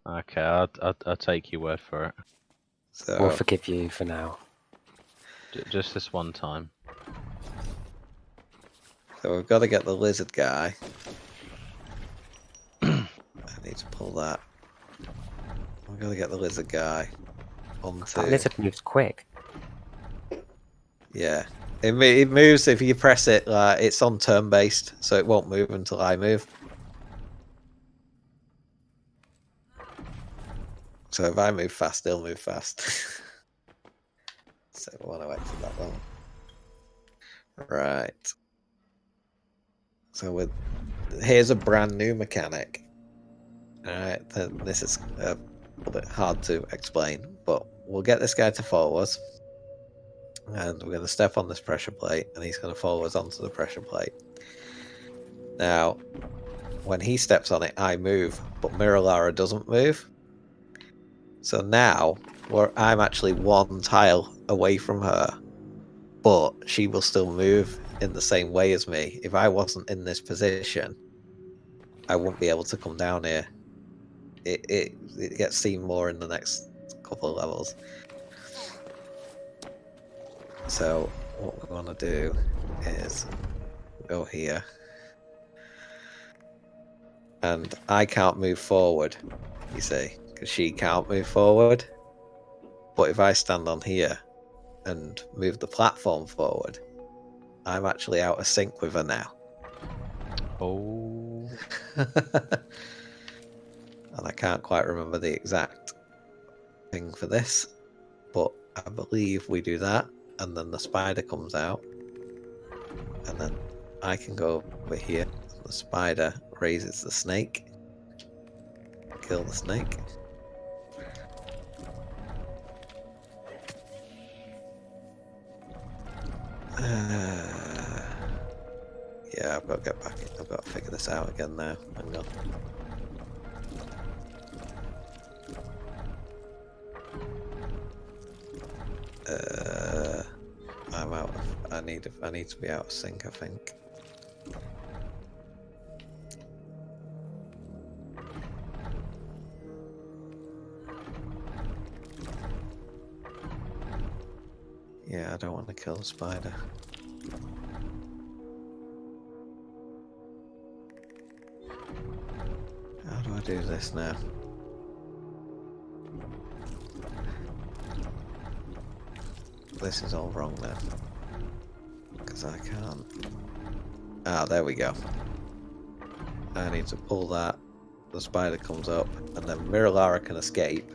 Okay, I'll take your word for it. So We'll forgive you for now. Just this one time. we've got to get the lizard guy. I need to pull that. I'm gonna get the lizard guy That onto. lizard moves quick. Yeah, it moves if you press it. It's on turn based, so it won't move until I move. So if I move fast, they'll move fast. So we want to exit that one. Right. So here's a brand new mechanic. Alright, this is a little bit hard to explain, but we'll get this guy to follow us. And we're going to step on this pressure plate, and he's going to follow us onto the pressure plate. Now, when he steps on it, I move, but Mirror Lara doesn't move. So now, I'm actually one tile away from her, but she will still move in the same way as me. If I wasn't in this position, I wouldn't be able to come down here. It gets seen more in the next couple of levels. So what we want to do is go here, and I can't move forward, you see, because she can't move forward. But if I stand on here and move the platform forward, I'm actually out of sync with her now. Oh. And I can't quite remember the exact thing for this, but I believe we do that, and then the spider comes out, and then I can go over here. The spider raises the snake. Kill the snake. Yeah, I've got to get back in. I've got to figure this out again now. Hang on. I'm out of, I need to be out of sync, I think. Yeah, I don't want to kill the spider. How do I do this now? This is all wrong now. Because I can't. Ah, there we go. I need to pull that. The spider comes up, and then Mirror Lara can escape,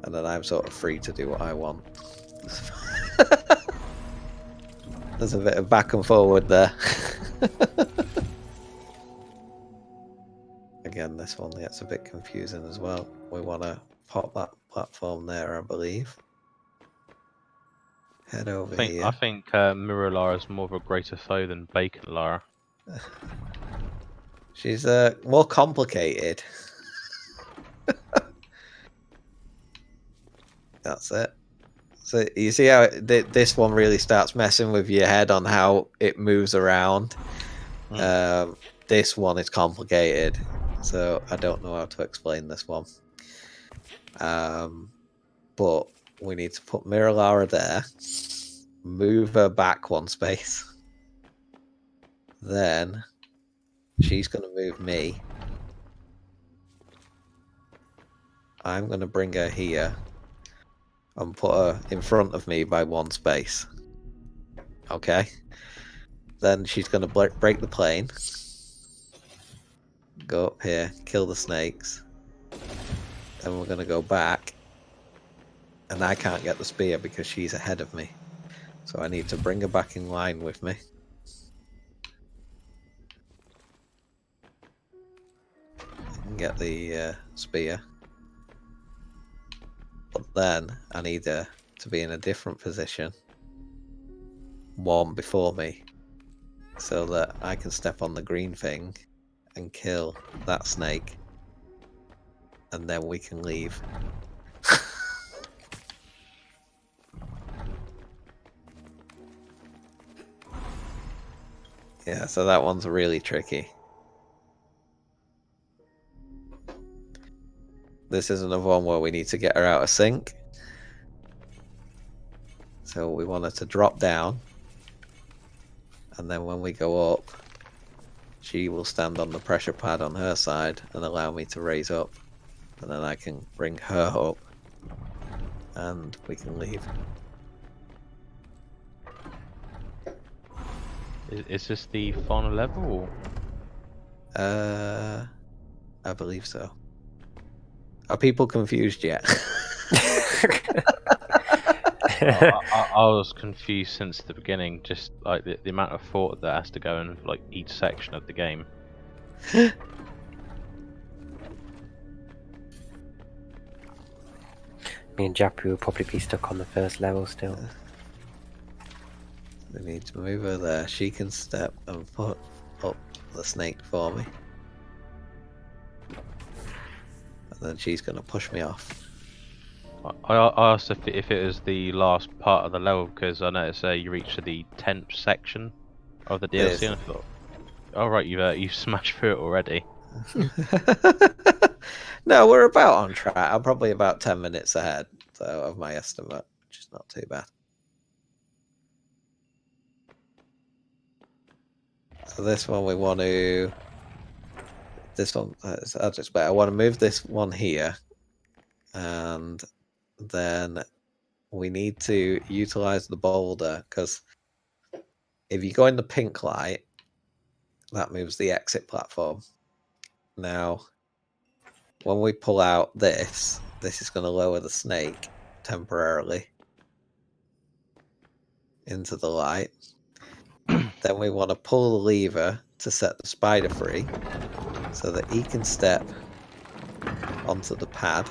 and then I'm sort of free to do what I want. There's a bit of back and forward there. Again, this one gets a bit confusing as well. We want to pop that platform there, I believe. Head over here. I think Mirror Lara is more of a greater foe than Bacon Lara. She's more complicated. That's it. So you see how this one really starts messing with your head on how it moves around. This one is complicated, so I don't know how to explain this one. But we need to put Mirror Lara there, move her back one space, then she's going to move me. I'm going to bring her here and put her in front of me by one space. Okay. Then she's going to break the plane. Go up here, kill the snakes. Then we're going to go back. And I can't get the spear because she's ahead of me. So I need to bring her back in line with me. And get the spear. But then I need her to be in a different position. One before me. So that I can step on the green thing and kill that snake. And then we can leave. Yeah, so that one's really tricky. This is another one where we need to get her out of sync. So we want her to drop down. And then when we go up, she will stand on the pressure pad on her side and allow me to raise up, and then I can bring her up, and we can leave. Is this the final level? Or... I believe so. Are people confused yet? I was confused since the beginning, just like the amount of thought that has to go in like each section of the game. Me and Jappy will probably be stuck on the first level still. We need to move her there. She can step and put up the snake for me. And then she's going to push me off. I asked if it was the last part of the level, because I noticed you reached to the 10th section of the DLC, and I thought, all right, you've smashed through it already. No, we're about on track. I'm probably about 10 minutes ahead of my estimate, which is not too bad. So this one we want to... This one, I'll just bet. I want to move this one here, and then we need to utilize the boulder, because if you go in the pink light, that moves the exit platform. Now, when we pull out this is going to lower the snake temporarily into the light. Then we want to pull the lever to set the spider free so that he can step onto the pad,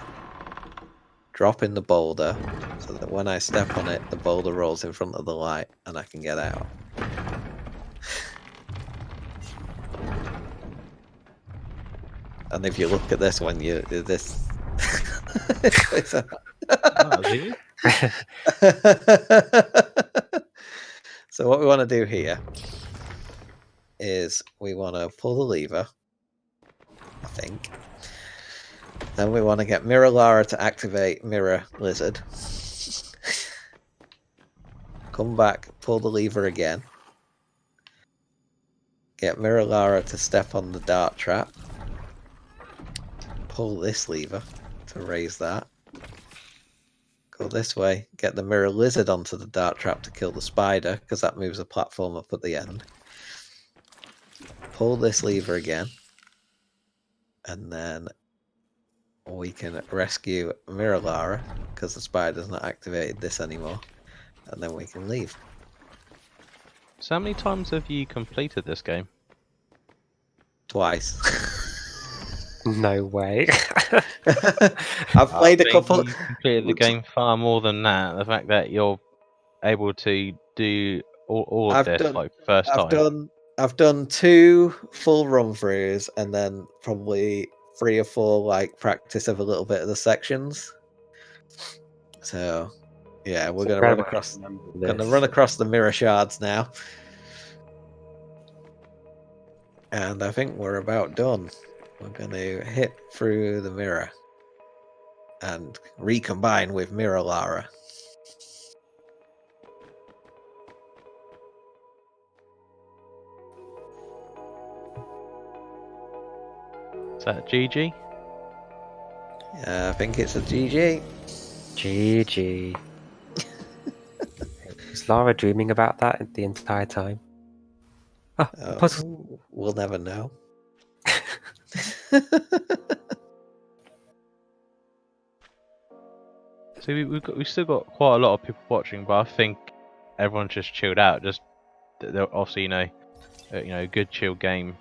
drop in the boulder so that when I step on it, the boulder rolls in front of the light and I can get out. And if you look at this one, this. So what we want to do here is we want to pull the lever, I think. Then we want to get Mirror Lara to activate Mirror Lizard. Come back, pull the lever again. Get Mirror Lara to step on the dart trap. Pull this lever to raise that. Go this way, get the Mirror Lizard onto the dart trap to kill the spider, because that moves the platform up at the end. Pull this lever again. And then we can rescue Mirror Lara, because the spider's not activated this anymore. And then we can leave. So how many times have you completed this game? Twice. No way. I've played a couple. You completed the game far more than that. The fact that you're able to do all of this like first time. I've done 2 full run throughs and then probably 3 or 4 like practice of a little bit of the sections. So yeah, we're gonna run across the mirror shards now. And I think we're about done. We're gonna hit through the mirror and recombine with Mirror Lara. Is that GG? I think it's a GG. GG. Was Lara dreaming about that the entire time? Oh, puzzle. We'll never know. So we've still got quite a lot of people watching, but I think everyone's just chilled out. Just they're obviously good chill game.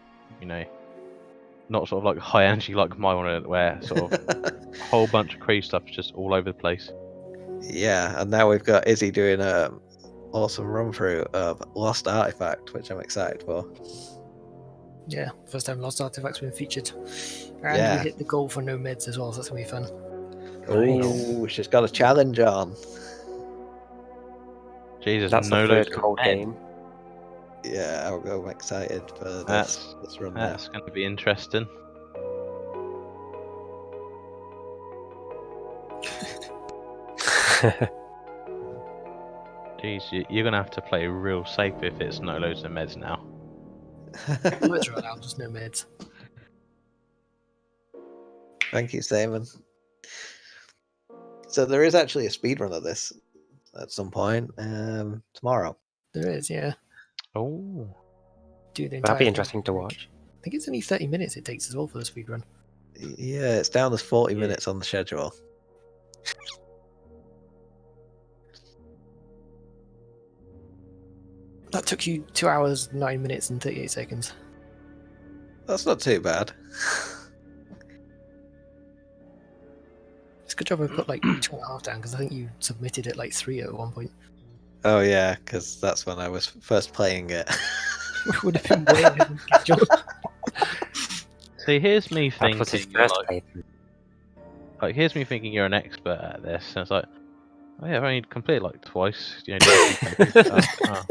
Not sort of like high energy like my one, where sort of a whole bunch of crazy stuff is just all over the place. Yeah, and now we've got Izzy doing a awesome run through of Lost Artifact, which I'm excited for. Yeah, first time Lost Artifact's been featured. And we hit the goal for no mids as well, so that's going to be fun. Oh, she's got a challenge on. Jesus, that's no the third cold game. Yeah, I'm excited for this run. That's going to be interesting. Jeez, you're going to have to play real safe if it's no loads of meds now. Words are allowed, just no mids. Thank you, Simon. So there is actually a speedrun of this at some point tomorrow. There is, yeah. Oh, Do the entire That'd be thing interesting to quick. watch. I think it's only 30 minutes it takes as well for the speedrun. Yeah, it's down as 40 Yeah. minutes on the schedule. That took you 2 hours, 9 minutes, and 38 seconds. That's not too bad. It's a good job I put like 2.5 down, because I think you submitted it like 3 at one point. Oh yeah, because that's when I was first playing it. It would have been way ahead of schedule. see, here's me That was his thinking first like, playthrough. here's me thinking you're an expert at this, and it's like, oh yeah, I've only completed like twice. You know, oh.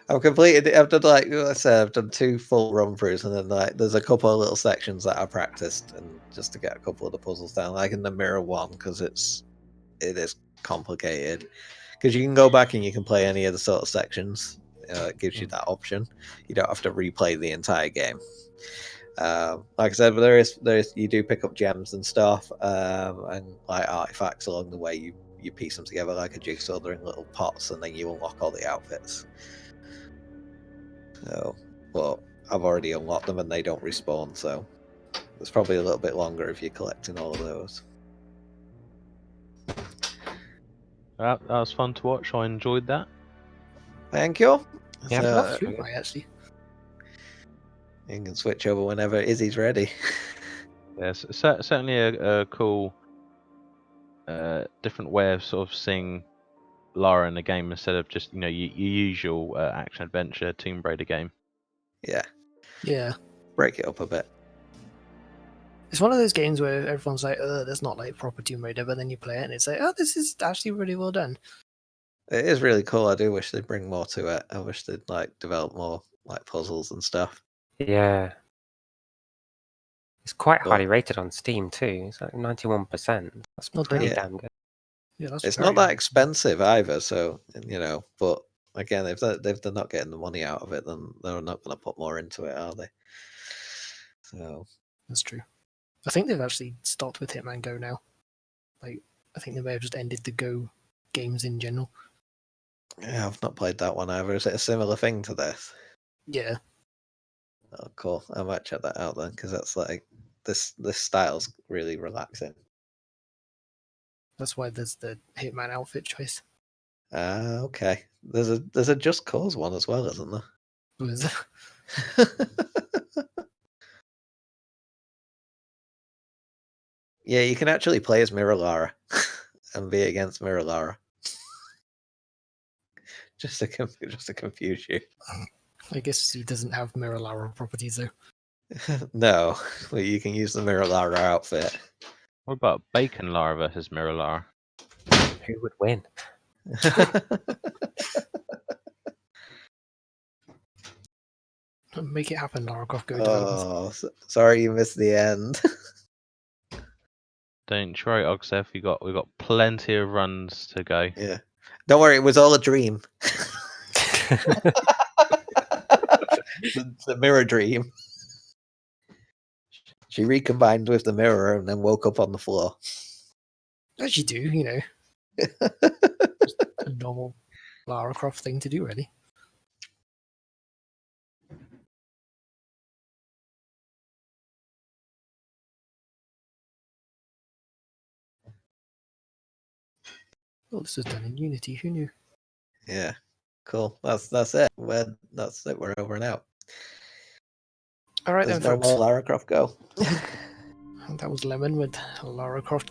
I've completed. I've done like I said, I've done 2 full run throughs, and then like there's a couple of little sections that I practiced, and just to get a couple of the puzzles down, like in the mirror one, because it is complicated. Because you can go back and you can play any of the sort of sections. It gives you that option. You don't have to replay the entire game. Like I said, but there is you do pick up gems and stuff, and like artifacts along the way. You piece them together like a jigsaw. They're in little pots, and then you unlock all the outfits. So, well, I've already unlocked them, and they don't respawn. So it's probably a little bit longer if you're collecting all of those. That was fun to watch. I enjoyed that. Thank you. Yeah, So, That's true, right, actually. you can switch over whenever Izzy's ready. Yes, certainly a cool, different way of sort of seeing Lara in the game instead of just your usual action adventure Tomb Raider game. Yeah, Yeah. break it up a bit. It's one of those games where everyone's like, that's not like proper Tomb Raider, but then you play it and it's like, oh, this is actually really well done. It is really cool. I do wish they'd bring more to it. I wish they'd like develop more like puzzles and stuff. Yeah. It's quite But- highly rated on Steam too. It's like 91%. That's Not pretty bad. damn good. Yeah, that's It's very not that high. expensive either, so but again, if they're not getting the money out of it, then they're not going to put more into it, are they? So That's true. I think they've actually stopped with Hitman Go now. Like, I think they may have just ended the Go games in general. yeah, I've not played that one either. Is it a similar thing to this? Yeah. Oh, cool. I might check that out then, because that's like this style's really relaxing. That's why there's the Hitman outfit choice. Ah, okay. There's a Just Cause one as well, isn't there? What is it? Yeah, you can actually play as Mirror Lara and be against Mirror Lara. just to confuse you. I guess he doesn't have Mirror Lara properties though. No, well, you can use the Mirror Lara outfit. What about Bacon Lara versus Mirror Lara? Who would win? Make it happen, Lara Croft Go developers. Oh, sorry you missed the end. Don't you worry, Ogsev. We've got plenty of runs to go. Yeah. Don't worry, it was all a dream. the mirror dream. She recombined with the mirror and then woke up on the floor. As you do, a normal Lara Croft thing to do, really. Oh, this was done in Unity. Who knew? Yeah. Cool. That's it. That's it. We're over and out. All right There's then, no folks. more Lara Croft Go. That was Lemon with Lara Croft